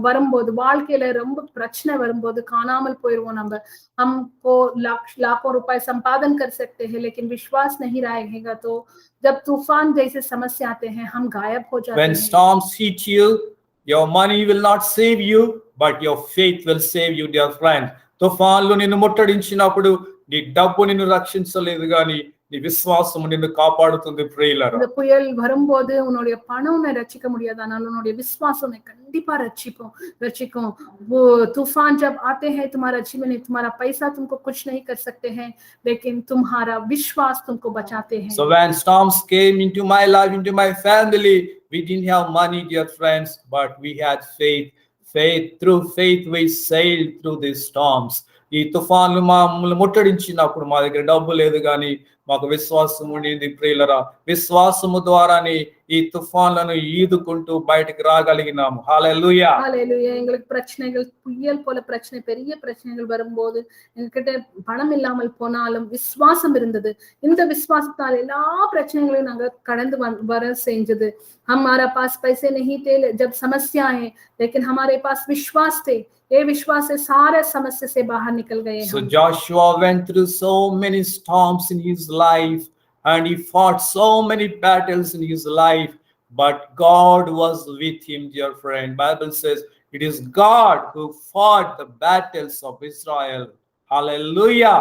வரும்போது, வாழ்க்கையில ரொம்ப பிரச்சனை வரும்போது காணாமல் போயிருவோம். நம்ம हमको लाखों रुपए संपादन कर सकते हैं, लेकिन विश्वास नहीं रहेगा तो जब तूफान जैसे समस्या आते हैं हम गायब हो जाते हैं. When storms hit you, your money will not save you, but your faith will save you, dear friend. తుఫాన్లు నిన్ను ముట్టడించినప్పుడు నీ డబ్బు నిన్ను రక్షించలేదు, కానీ నీ విశ్వాసం నిన్ను కాపాడుతుంది. ప్రియులారా, இந்த புயல் வரும்போது உன்னுடைய பணம் உன்னை ரட்சிக்க முடியாது, ஆனால் உன்னுடைய விசுவாசம் உன்னை கண்டிப்பா रक्षिக்கும். वो तूफान जब आते हैं तुम्हारा जीवन में, तुम्हारा पैसा तुमको कुछ नहीं कर सकते हैं, लेकिन तुम्हारा विश्वास तुमको बचाते हैं. So when storms came into my life, into my family, we didn't have money, dear friends, but we had faith. Through faith we sailed through these storms. ఈ తుఫాన్లు మమ్మల్ని ముట్టడించినప్పుడు మా దగ్గర డబ్బు లేదు, కానీ మాకు విశ్వాసం ఉండింది. ప్రియులరా, విశ్వాసము ద్వారానే ఈ తుఫాన్లను ఈదుకుంటూ బయటికి రాగలిగినాము. హల్లెలూయా, ஹல்லேலூயா. எங்களுக்கு பிரச்சனைகள், புயல் போல பிரச்சனை, பெரிய பிரச்சனைகள் வரும்போது எங்ககிட்ட பணம் இல்லாமல் போனாலும் விசுவாசம் இருந்தது. இந்த விசுவாசத்தால் எல்லா பிரச்சனைகளையும் நாங்க கடந்து வர செஞ்சது. हमारा पास पैसे नहीं थे जब समस्या आए, लेकिन हमारे पास विश्वास थे. ये विश्वास से सारे समस्या से बाहर निकल गए. So Joshua went through so many storms in his life and he fought so many battles in his life, but God was with him, dear friend. Bible says it is God who fought the battles of Israel. Hallelujah.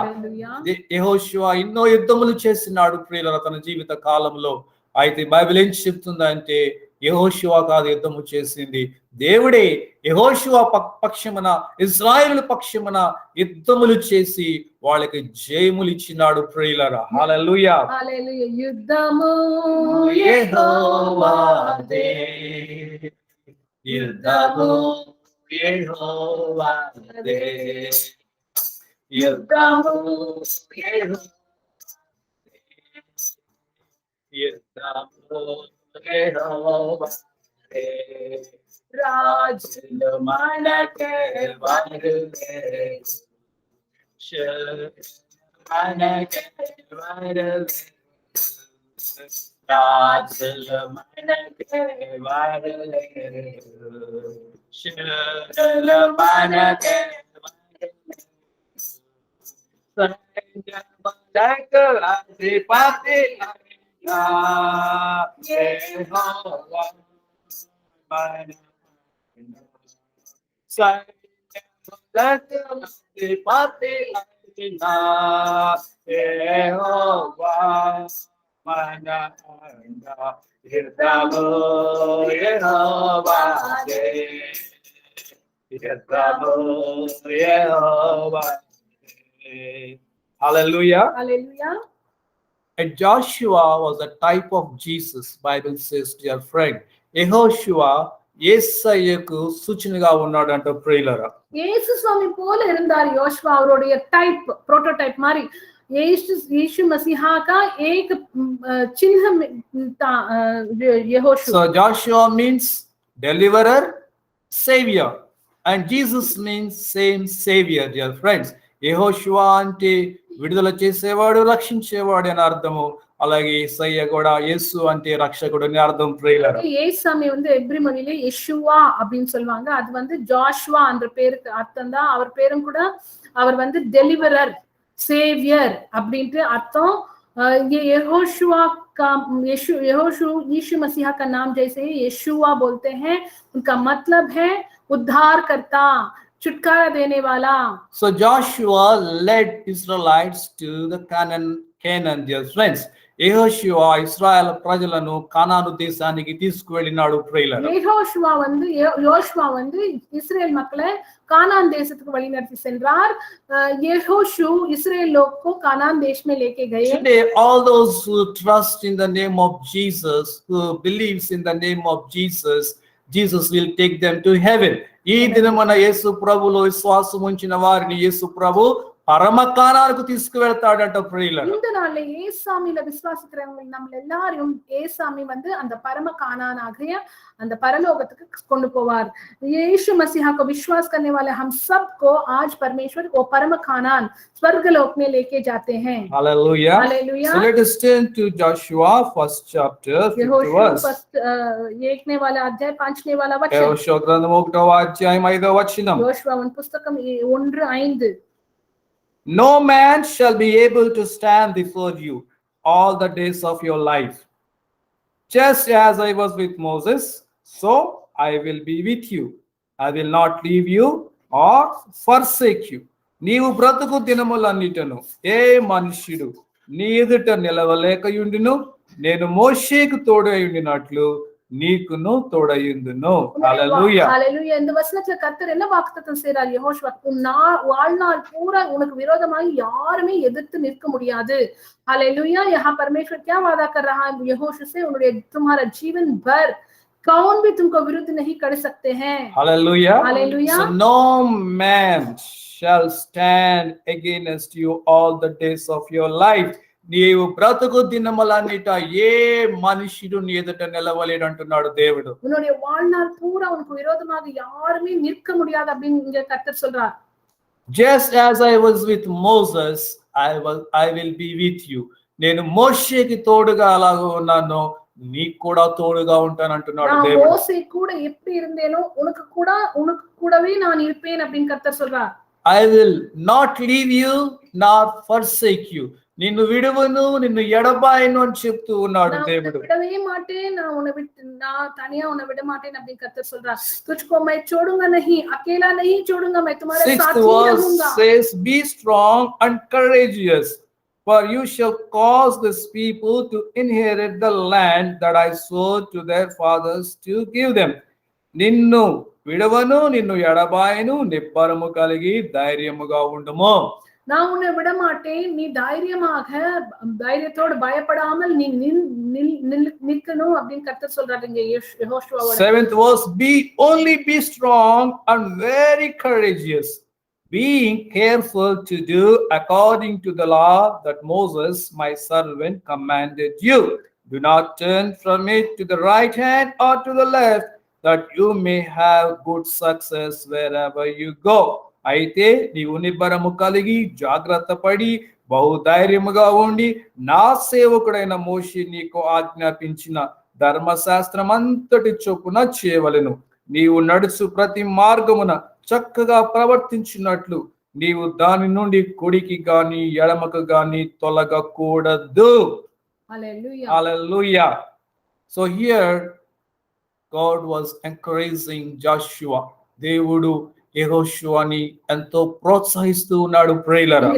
యెహోషువ ఎన్నో యుద్ధములు చేసినాడు ప్రియులారా తన జీవిత కాలంలో. అయితే Bible ఏం చెప్తుందంటే యెహోషువ కాదు యుద్ధము చేసింది, దేవుడే యెహోషువ పక్షమున, ఇశ్రాయేలు పక్షమున యుద్ధములు చేసి వాళ్ళకి జయములు ఇచ్చినాడు. ప్రియులారా, హల్లెలూయా. హల్లెలూయా. యుద్ధము యెహోవాదే, యుద్ధము యెహోవాదే, యుద్ధము రాజులు మనకే వరులే, మనకే వరులే, రాజులు మనకే వరులే, శూరులు మనకే వరులే, సైన్యములకు అధిపతి యెహోవా మన సైన్యములకు అధిపతి యెహోవా యుద్ధము యెహోవాదే. యుద్ధము యెహోవాదే. Hallelujah. Hallelujah. And Joshua was a type of Jesus, Bible says, dear friend. యెహోషువ యేసయ్యకు సూచనగా ఉన్నాడు అంట ప్రియులారా. இயேசு சுவாமி போல இருந்தார் யோசுவா, அவருடைய டைப் प्रोटोटाइप மாதிரி. यीशु मसीहा का एक चिन्ह था यहोशू. So Joshua means deliverer, savior, and Jesus means same savior, dear friends. యెహోషువ అంటే విడుదల చేసేవాడు, రక్షించేవాడు అని అర్థము. అలాగే యేసయ్య కూడా యేసు అంటే రక్షకుడు అని అర్థం ప్రియులారా. ஏசாமி வந்து எப்ரி மொழியில யெஷுவா அப்படின்னு சொல்லுவாங்க. அது வந்து ஜாஷுவா என்ற பேருக்கு அர்த்தம் தான். அவர் பேரும் கூட அவர் வந்து டெலிவரர், சேவியர் அப்படின்ட்டு अर्थम. ये यहोशुआ का यीशु मसीहा का नाम जैसे यशुआ बोलते हैं, उनका मतलब है उद्धारकर्ता, छुटकारा देने वाला. So Joshua led Israelites to the Canaan, dear friends. యెహోషువ ఇశ్రాయేల్ ప్రజలను కానాను దేశానికి తీసుకువెళ్ళినాడు ప్రియులారా. யோசுவா வந்து இஸ்ரேல் மக்களை कानान தேசத்துக்கு வழிநடத்தி சென்றார். यहोशू इस्राएल लोग को कानान देश में लेके गए. Today all those who trust in the name of Jesus, who believes in the name of Jesus, Jesus will take them to heaven. ఈ దినమున యేసు ప్రభులో విశ్వాసం ఉంచిన వారిని యేసు ప్రభు పరమ కానానుకు తీసుకువెళ్తాడంట ప్రియులారా. இந்த நாள்ல ஏசாமில விசுவாசிக்கிறவங்க நம்ம எல்லாரும் ஏசாமி வந்து அந்த பரம கானானாகிய அந்த பரலோகத்துக்கு கொண்டு போவார். यीशु मसीहा को विश्वास करने वाले हम सबको आज परमेश्वर वो परम कानान स्वर्गलोक में लेके जाते हैं. Hallelujah. Hallelujah. So let us turn to Joshua first chapter 5th verse. ఏకనే वाला अध्याय 5నే वाला वचन. యెహోషువ గ్రంథం 1వ అధ్యాయం 5వ వచనం. యోషువా పుస్తకం 1:5. No man shall be able to stand before you all the days of your life. Just as I was with Moses, so I will be with you. I will not leave you or forsake you. నీవు బ్రతుకు దినములన్నిటను ఏ మనుష్యుడు నీ ఎదుట నిలవలేకయుండును, నేను మోషేకు తోడై ఉండినట్లు నీకును తోడయుందును. హల్లెలూయా. ஹalleluya. இந்த வசனத்துல கர்த்தர் என்ன வாக்குத்தத்தம் செய்றார் யெகோஷுவா? வாழ்நாள் பூரா உனக்கு விரோதமாக யாருமே எதிர்த்து நிற்க முடியாது. हालेलुया. यहाँ परमेश्वर क्या वादा कर रहा है यहोशू से? तुम्हारा जीवन भर कौन भी तुमको विरुद्ध नहीं कर सकते हैं. Hallelujah. Hallelujah. So no man shall stand against you all the days of your life. నీవు బ్రతుకు దినములన్నిట ఏ మనుషుడు నీ ఎదుట నిలవలేడు అంటున్నాడు దేవుడు. உன்னுடைய வாழ்நாள் பூரா உனக்கு விரோதமாக யாருமே நிற்க முடியாது அப்படின்னு இங்க கர்த்தர் சொல்றார். Just as I was with Moses, I will be with you. నేను మోషేకి తోడుగా అలాగ ఉన్నాను, నీకు కూడా తోడుగా ఉంటాను అంటున్నాడు దేవుడు. நான் மோசே கூட எப்படி இருந்தேனோ உனக்கு கூடவே நான் இருப்பேன் அப்படின்னு கர்த்தர் சொல்றார். I will not leave you nor forsake you. నిన్ను విడువను, నిన్ను ఎడబాయను అని చెప్తూ ఉన్నాడు దేవుడు. విడవే మాటేన్, నా తనియా ఉన విడ మాటేన్ அப்படின்னு கர்த்தர் சொல்றார். तुझको मैं छोड़ूंगा नहीं, अकेला नहीं छोड़ूंगा, मैं तुम्हारे साथ ही रहूंगा. Says, be strong and courageous, for you shall cause this people to inherit the land that I swore to their fathers to give them. నిన్ను విడవను, నిన్ను ఎడబాయను, నిబ్బరము కలిగి ధైర్యముగా ఉండుము. நான் உன்னை விட மாட்டேன், நீ தைரியத்தோடு பயப்படாமல் நீ நிற்கணும் அப்படின்னு கர்த்தர் சொல்றாரு யெகோஷுவாவோட. 7th verse, be strong and very courageous, being careful to do according to the law that Moses my servant commanded you. Do not turn from it to the right hand or to the left, that you may have good success wherever you go. అయితే నీవు నిబ్బరము కలిగి జాగ్రత్త పడి బహుధైర్యముగా ఉండి నా సేవకుడైన మోషే నీకు ఆజ్ఞాపించిన ధర్మశాస్త్రం అంతటి చొప్పున చేయవలెను. నీవు నడుచు ప్రతి మార్గమున చక్కగా ప్రవర్తించినట్లు నీవు దాని నుండి కుడికి గాని ఎడమకు గాని తొలగకూడదు. Hallelujah. Hallelujah. So here God was encouraging Joshua. దేవుడు యెహోషువని ఎంతో ప్రోత్సహిస్తూ ఉన్నాడు ప్రియులారా.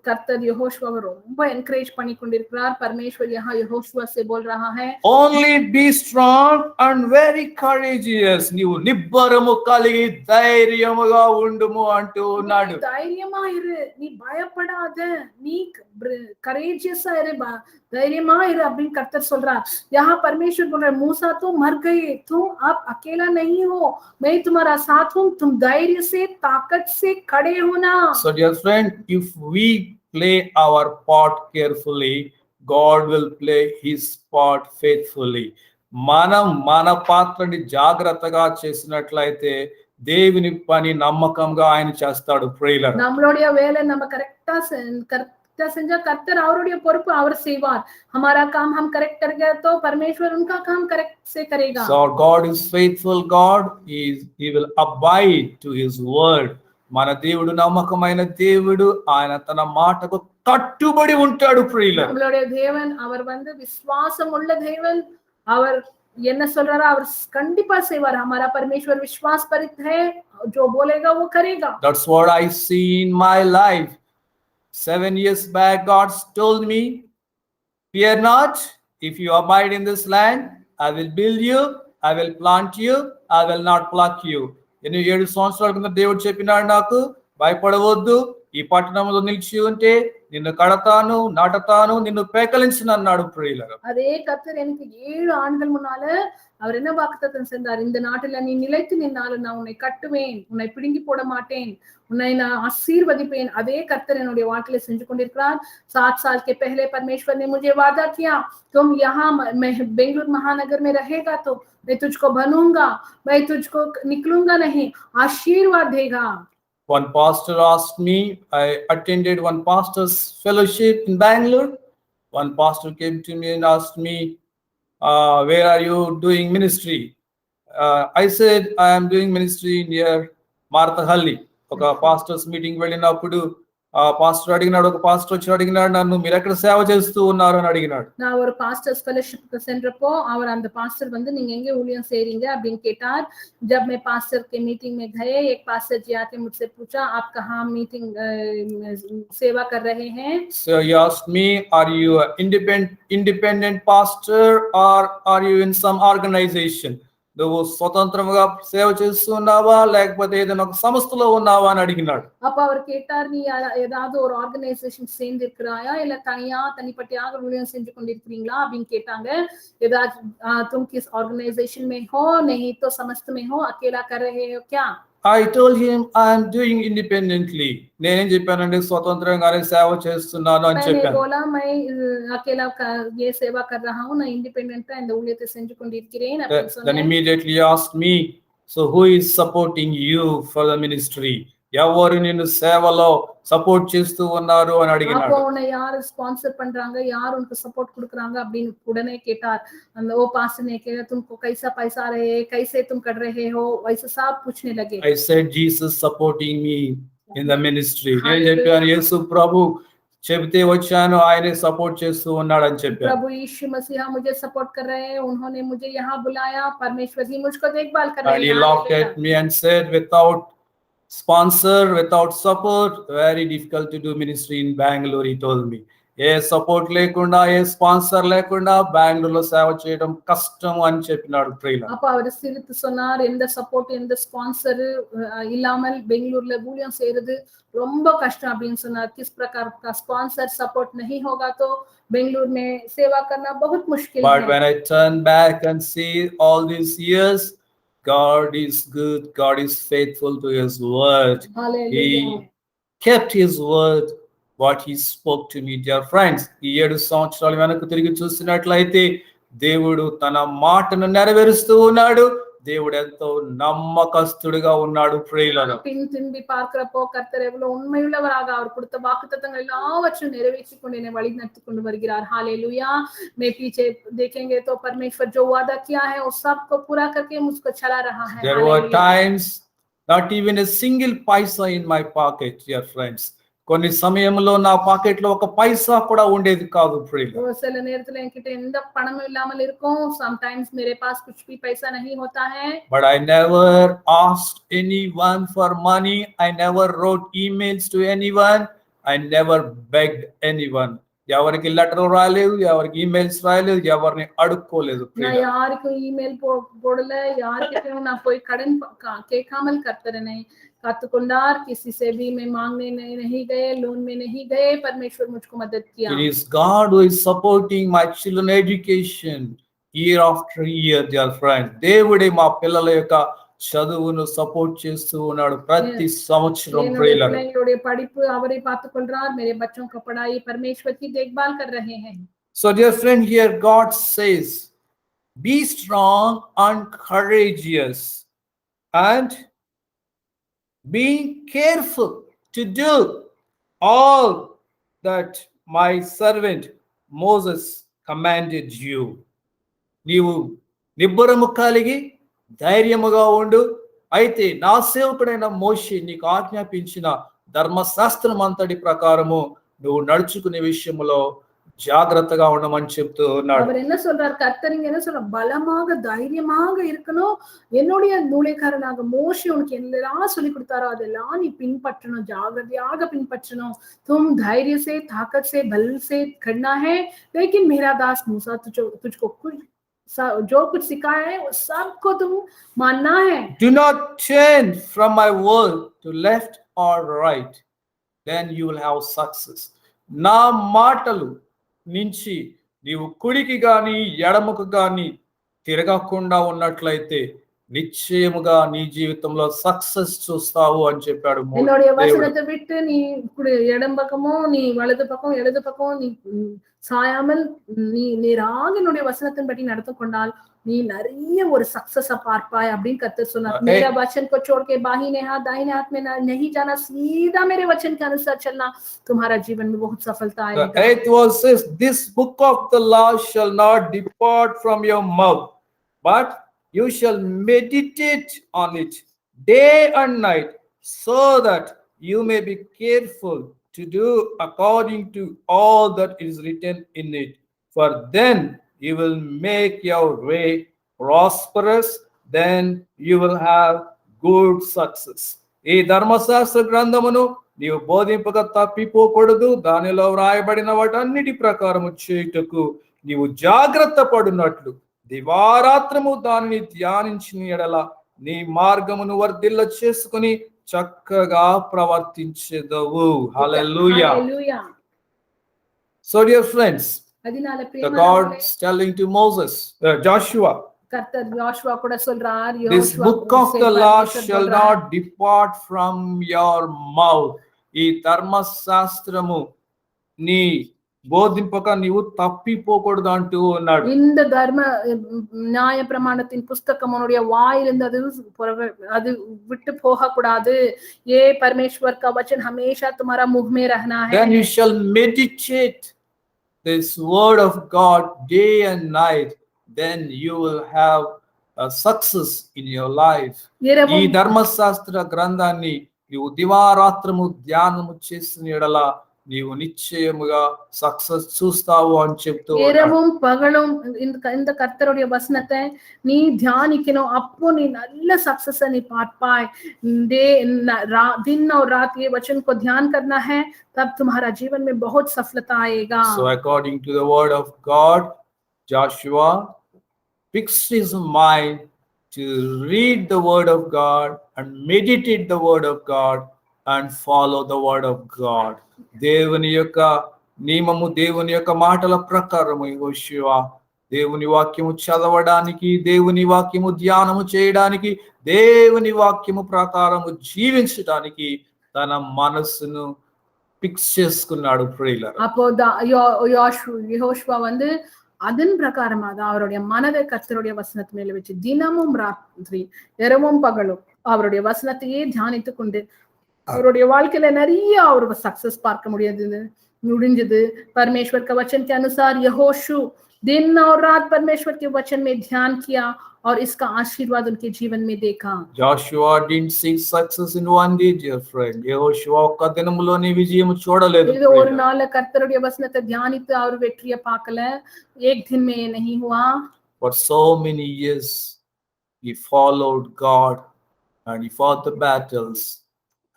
கர்த்தர் யெகோஷுவாவை ரொம்ப என்கரேஜ் பண்ணி கொண்டிருக்கிறார். परमेश्वर यहाँ यहोशुआ से बोल रहा है, Only be strong and very courageous. నీవు నిబ్బరము కలిగి ధైర్యముగా ఉండుము అంటూ ఉన్నాడు. தைரியமா இரு, நீ பயப்படாத, நீ கரேஜியஸா இரு, தைரியமா இரு அப்படின்னு கர்த்தர் சொல்றார். यहाँ परमेश्वर बोल रहा है, मूसा तो मर गए, तुम अब अकेला नहीं हो, मैं तुम्हारा साथ हूं, तुम धैर्य से ताकत से खड़े होना. So dear friend, if we play our part carefully, God will play his part faithfully. మనం మన పాత్రని జాగ్రత్తగా చేసినట్లయితే దేవుని పని నమ్మకంగా ఆయన చేస్తాడు ప్రియులారా. நம்மளுடைய வேலை நம்ம கரெக்டா செஞ்சா கர்த்தர் அவருடைய பொறுப்பு அவர் செய்வார். हमारा काम हम करेक्ट करेंगे तो परमेश्वर उनका काम करेक्ट से करेगा. So God is faithful God. He will abide to his word. మన దేవుడు నమ్మకమైన దేవుడు, ఆయన తన మాటకు కట్టుబడి ఉంటాడు ప్రియులారా. நம்மளுடைய தேவன் அவர் விசுவாசம் உள்ள தேவன். அவர் என்ன சொல்றாரோ அவர் கண்டிப்பா செய்வார். हमारा परमेश्वर विश्वास परित है, जो बोलेगा वो करेगा. That's what I see in my life. 7 years back God told me, fear not, if you abide in this land, I will build you, I will plant you, I will not pluck you. 7 సంవత్సరాల కింద దేవుడు చెప్పినాడు నాకు, భయపడవద్దు, ఈ పట్టణంలో నిలిచి ఉంటే నిన్ను కడతాను, నాటతాను, నిన్ను పేకలించును అన్నాడు ప్రియులారా. அதே கர்த்தர் எனக்கு 7 ஆண்டுகள் முன்னால அவர் என்ன வாக்குத்தத்தம் செஞ்சார், இந்த நாட்டில நீ நிலைத்து நின்னாலும் நான் உன்னை கட்டுவேன், உன்னை பிடுங்கி போட மாட்டேன், உன்னை நான் ஆசீர்வதிப்பேன். அதே கர்த்தர் என்னுடைய வாழ்க்கையில செஞ்சு கொண்டிருக்கிறார். 7 साल के पहले परमेश्वर ने मुझे वादा किया, तुम यहाँ बेंगलुरु महानगर में रहेगा तो मैं तुझको बनूंगा, मैं तुझको निकलूंगा नहीं, आशीर्वाद देगा. One pastor asked me, I attended one pastor's fellowship in Bangalore. One pastor came to me and asked me, where are you doing ministry? I said, I am doing ministry near Marthahalli. ఒక pastors meeting వెళ్ళినప్పుడు pastor అడిగినాడు, ఒక pastor వచ్చి అడిగినాడు, నన్ను మీరు ఎక్కడ సేవ చేస్తూ ఉన్నారు అని అడిగినాడు. நான் ஒரு பாஸ்டர்ஸ் ஃபெலோஷிப்க்கு சென்றப்போ அவர் அந்த பாஸ்டர் நீங்க எங்க ஊழியம் செய்றீங்க அப்படின்னு கேட்டார். जब मैं पास्टर के मीटिंग में गए, एक पास्टर जी आके मुझसे पूछा, आप कहाँ मीटिंग सेवा कर रहे हैं? So he asked me, are you an independent pastor or are you in some organization? నువ్వు స్వతంత్రంగా సేవ చేస్తున్నావా లేకపోతే ఏదైనా ఒక సంస్థలో ఉన్నావా అని అడిగినాడు. அப்ப அவர் கேட்டார், நீ ஏதாவது ஒரு ஆர்கனைசேஷன் சேர்ந்து இருக்கிறாயா இல்ல தனிப்பட்டியாக ஊழியம் செஞ்சு கொண்டிருக்கிறீங்களா அப்படின்னு கேட்டாங்க. ஏதாவது तुम किस ऑर्गेनाइजेशन में हो? नहीं तो समस्त में हो, अकेला कर रहे हो क्या? I told him I am doing independently. నేనేం చెప్పానంటే స్వతంత్రంగానే సేవ చేస్తున్నాను అని చెప్పాను. मैंने बोला मैं अकेला ये सेवा कर रहा हूं, நான் इंडिपेंडेंटா இந்த ஊழியத்தை செஞ்சு கொண்டிருக்கிறேன் அப்படின்னு சொன்னேன். Then immediately asked me, so who is supporting you for the ministry? ఎవరు నిన్ను సేవలో సపోర్ట్ చేస్తూ ఉన్నారు అని అడిగినాడు. அப்போ உன்னை யார் ஸ்பான்சர் பண்றாங்க, யார் உனக்கு சப்போர்ட் கொடுக்கறாங்க அப்படின்னு உடனே கேட்டார். அந்த वो पास्टर ने कहा, तुमको कैसा पैसा आ रहे हैं, कैसे तुम कर रहे हो, वैसे सब पूछने लगे. I said Jesus supporting me in the ministry. నేను చెప్పాను, యేసు ప్రభు చెబితే వచ్చాను, ఆయనే సపోర్ట్ చేస్తూ ఉన్నాడు అని చెప్పాను. प्रभु यीशु मसीह मुझे सपोर्ट कर रहे हैं, उन्होंने मुझे यहाँ बुलाया, परमेश्वर जी मुझको देखभाल कर रहे हैं. And he looked at me and said, without sponsor, without support, very difficult to do ministry in Bangalore, he told me. A support లేకుండా, ఏ స్పాన్సర్ లేకుండా బెంగళూరులో సేవ చేయడం కష్టం అని చెప్పినాడు ప్రియుల. அப்ப அவர் சிரித்து சொன்னார், எந்த சப்போர்ட் எந்த ஸ்பான்சர் இல்லாமல் பெங்களூர்ல ஊழியம் செய்யறது ரொம்ப கஷ்டம் அப்படின்னு சொன்னார். किस प्रकार का स्पॉन्सर सपोर्ट नहीं होगा तो बेंगलुरु में सेवा करना बहुत मुश्किल है. But when I turn back and see all these years, God is good, God is faithful to his word. Hallelujah. He kept his word, what he spoke to me. Dear friends, ఈ 7 సంవత్సరాలు వెనక్కి తిరిగి చూసినట్లయితే దేవుడు తన మాటను నెరవేరుస్తూ ఉన్నాడు. దేవుడు ఎంతో నమ్మకస్తుడిగా ఉన్నాడు ప్రియులారా. பின் திரும்பி பார்க்கிறப்போ கர்த்தர் எவ்வளவு உண்மையுள்ளவராக அவர் கொடுத்த வாக்குத்தத்தங்கள் எல்லாவற்றையும் நிறைவேற்றி கொண்டு என்னை வழி நடத்தி கொண்டு வருகிறார். हालेलुया. मैं पीछे देखेंगे तो परमेश्वर जो वादा किया है वो सब को पूरा करके मुझको चला रहा है. There were times not even a single paisa in my pocket, dear friends. కొన్ని సమయంలో నా పాకెట్ లో ఒక పైసా కూడా ఉండేది కాదు ప్రియుల. वो சில நேரத்துல என்கிட்ட எந்த பணமும் இல்லாமல் இருக்கும். sometimes मेरे पास कुछ भी पैसा नहीं होता है. But I never asked anyone for money. I never wrote emails to anyone. I never begged anyone. ఎవరికి లెటర్ రాయలేదు, ఎవరికి ఈమెయిల్స్ రాయలేదు, ఎవరిని అడుక్కోలేదు. நான் யாருக்கும் ईमेल போடல, யார்கிட்டயும் நான் போய் கடன் கேட்காமல் கர்த்தரை काத்துக்கொண்டார். किसी से भी मैं मांगने नहीं गए, लोन में नहीं गए. परमेश्वर मुझको मदद किया. It is God who is supporting my children education year after year, dear friends. దేవుడే మా పిల్లల యొక్క చదువును సపోర్ట్ చేస్తూ ఉన్నాడు ప్రతి సంవత్సరం ప్రియులారా. పిల్లల படிப்பு அவரே பார்த்துக்கொள்றார். मेरे बच्चों का पढ़ाई परमेश्वर की देखभाल कर रहे हैं. So dear friend, here God says, be strong and courageous and be careful to do all that my servant Moses commanded you. నీవు నిబ్బరము కలిగి ధైర్యముగా ఉండు. అయితే నా సేవకుడైన మోషే నీకు ఆజ్ఞాపించిన ధర్మశాస్త్రం అంతటి ప్రకారము నువ్వు నడుచుకునే విషయంలో ஜாகிரதா ఉండమని చెప్తూ ఉన్నాడు. அவர் என்ன சொல்றார்? கர்த்தர் இங்க என்ன சொல்றார்? பலமாக தைரியமாக இருக்கணும். என்னுடைய ஊழியக்காரனாக மோசே உனக்கு எல்லாம் சொல்லி கொடுத்தாரோ அதெல்லாம் நீ பின்பற்றணும், ஜாகிரதையாக பின்பற்றணும். तुम धैर्य से, ताकत से, बल से करना है. लेकिन मेरा दास मूसा तुझको कुछ जो कुछ सिखाया है वो सबको तुम मानना है. Do not turn from my word to left or right, then you will have success. నా మాటలు నుంచి నీవు కుడికి గాని ఎడమకు గాని తిరగకుండా ఉన్నట్లయితే నిశ్చయముగా నీ జీవితంలో సక్సెస్ చూస్తావు అని చెప్పాడు. என்னுடைய வசனத்தை விட்டு நீ இடம் பக்கமோ நீ வலது பக்கம் இடது பக்கம் நீ சாயாமல் நீ நேராக என்னுடைய வசனத்தின்படி நடந்து கொண்டால் நீ நிறைய ஒரு சக்சஸ் பார்ப்பாய் அப்படின்னு கர்த்தர் சொன்னார். मेरा वचन को छोड़ के बाहिने हाथ दाहिने हाथ में नहीं जाना, सीधा मेरे वचन के अनुसार चलना, तुम्हारा जीवन में बहुत सफलता आएगी. The eighth verse says, this book of the law shall not depart from your mouth, but you shall meditate on it day and night, so that you may be careful to do according to all that is written in it. For then you will make your way prosperous, then you will have good success. ఈ ధర్మశాస్త్ర గ్రంథమును నీవు బోధింపక తప్పిపోకూడదు. దానిలో వ్రాయబడిన వాటన్నిటి ప్రకారము చేయుటకు నీవు జాగ్రత్త పడినట్లు దివారాత్రము దానిని ధ్యానించిన ఎడల నీ మార్గమును వర్ధిల్ల చేసుకుని చక్కగా ప్రవర్తించెదవు. హల్లెలూయా. So dear friends, the God is telling to Moses, Joshua, கர்த்தர் யோசுவா கூட சொல்றார், this book of the law shall not depart from your mouth. ఈ ధర్మశాస్త్రము నీ బోధింపక నీవు తప్పిపోకూడదు అంటూ ఉన్నాడు. இந்த தர்ம நியாய பிரமாணத்தின் புஸ்தகம் உன்னுடைய வாயிலிருந்து அது விட்டு போக கூடாது. ये परमेश्वर का वचन हमेशा तुम्हारा मुंह में रहना है. Then you shall meditate this word of God day and night, then you will have a success in your life. ఈ ధర్మశాస్త్ర గ్రంథాన్ని నీవు దివారాత్రము ధ్యానము చేసిన ఎడల నీవు నిశ్చయముగా సక్సెస్ చూస్తావు అని చెప్తూ இரவும் பகலும் இந்த கர்த்தருடைய வசனத்தை நீ தியானிக்கணும். அப்போ நீ நல்ல सक्सेस நீ பார்ப்பாய். दिन और रात ये वचन को ध्यान करना है, तब तुम्हारा जीवन में बहुत सफलता आएगा. So according to the word of God, Joshua fixed his mind to read the word of God and meditate the word of God and follow the word of God. దేవుని యొక్క నియమము, దేవుని యొక్క మాటల ప్రకారము యోషువ దేవుని వాక్యము చదవడానికి, దేవుని వాక్యము ధ్యానము చేయడానికి, దేవుని వాక్యము ప్రకారము జీవించడానికి తన మనసును ఫిక్స్ చేసుకున్నాడు ప్రియులారా. அப்போ யோசுவா வந்து அதன் பிரகாரமாக அவருடைய மனதை கர்த்தருடைய வசனத்து மேல வச்சு தினமும் ராத்திரி இரவும் பகலும் அவருடைய வசனத்தையே தியானித்து கொண்டு அவருடைய வாழ்க்கையில நிறைய அவர் सक्सेस பார்க்க முடிஞ்சது. परमेश्वर का वचन के अनुसार यहोशू दिन और रात परमेश्वर के वचन में ध्यान किया और इसका आशीर्वाद उनके जीवन में देखा। Joshua didn't see success in one day, dear friend. యెహోషువ ఒక్క దినములోని విజయం చూడలేదు இது ஒரு ప్రియులారా. நாள்ல கர்த்தருடைய வசனத்தை தியானித்து அவர் வெற்றியை பார்க்கல, एक दिन में ये नहीं हुआ। For so many years he followed God and he fought the battles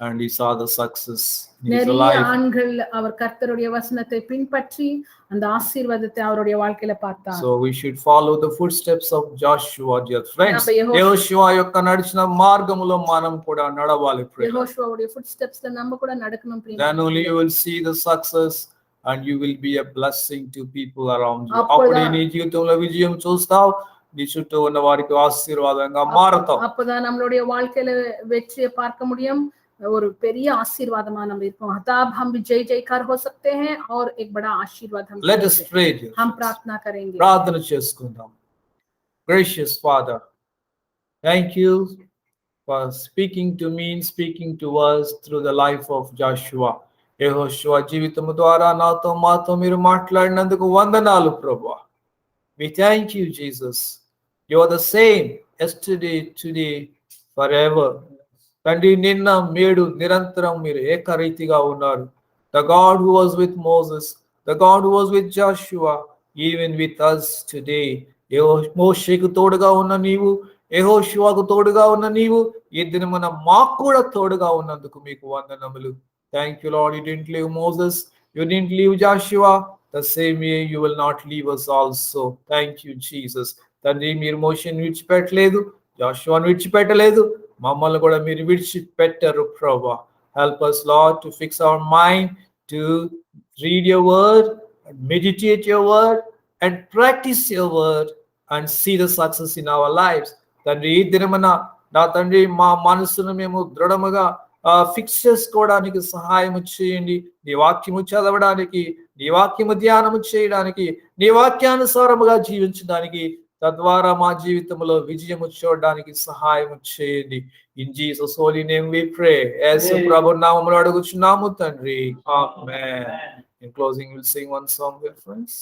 and he saw the success in his நிறைய life. ஆண்கள் அவர் கர்த்தருடைய வசனத்தை பின்பற்றி அந்த ஆசீர்வாதத்தை அவருடைய வாழ்க்கையில பார்த்தார். So we should follow the footsteps of Joshua, dear friends. அப்ப యెహోషువ యొక్క నడిచిన మార్గములో మనం కూడా నడవాలి ప్రియులారా. யெகோஷுவாவுடைய ஃபுட்ஸ்டெப்ஸ்ல நம்ம கூட நடக்கணும் Then பிரியமானவர்களே. only you will see the success and you will be a blessing to people around you. అప్పుడే అప్పుడే నీ జీవితంలో విజయం చూస్తావు, నీ చుట్టూ ఉన్న వారికి ఆశీర్వాదంగా మారతావు. அப்பதான் நம்மளுடைய வாழ்க்கையில வெற்றியை பார்க்க முடியும், ஒரு பெரிய ஆசீர்வாதமா நம்ம இருப்போம்। तब हम भी जय जयकार हो सकते हैं और एक बड़ा आशीर्वाद हम Let us pray, dear हम friends. प्रार्थना करेंगे। ప్రార్థన చేసుకుందాం. Gracious Father, thank you for speaking to me and speaking to us through the life of Joshua. యెహోషువ జీవితము ద్వారా నాతో మాతో మీరు మాట్లాడినందుకు వందనాలు ప్రభువా. We thank you, Jesus. You are the same yesterday, today, forever. తండ్రి నిన్న మేడు నిరంతరం మీరు ఏకరీతిగా ఉన్నారు. The God who was with Moses, the God who was with Joshua, even with us today. మోషేకు తోడుగా ఉన్న నీవు, యెహోషువకు తోడుగా ఉన్న నీవు, ఈ దినమున మాకు కూడా తోడుగా ఉన్నందుకు మీకు వందనములు. Thank you, Lord. You didn't leave Moses, you didn't leave Joshua. The same way you will not leave us also. Thank you, Jesus. తండ్రి మీరు మోషేని విడిచిపెట్టలేదు, జాషువాను విడిచిపెట్టలేదు, మమ్మల్ని కూడా మీరు విడిచిపెట్టరు ప్రభువా. Help us, Lord, to fix our mind to read your word and meditate your word and practice your word and see the success in our lives. తండ్రి ఈ దినమున నా తండ్రి మా మనసును మేము దృఢముగా ఫిక్స్ చేసుకోవడానికి సహాయం చేయండి. నీ వాక్యము చదవడానికి, నీ వాక్యము ధ్యానము చేయడానికి, నీ వాక్యానుసారముగా జీవించడానికి, తద్వారా మా జీవితంలో విజయము చూడడానికి సహాయం చేయండి. In Jesus holy name we pray. యేసు ప్రభు నామములో అడుగుచున్నాము తండ్రి. ఆమేన్. In closing, we'll sing one song, dear friends.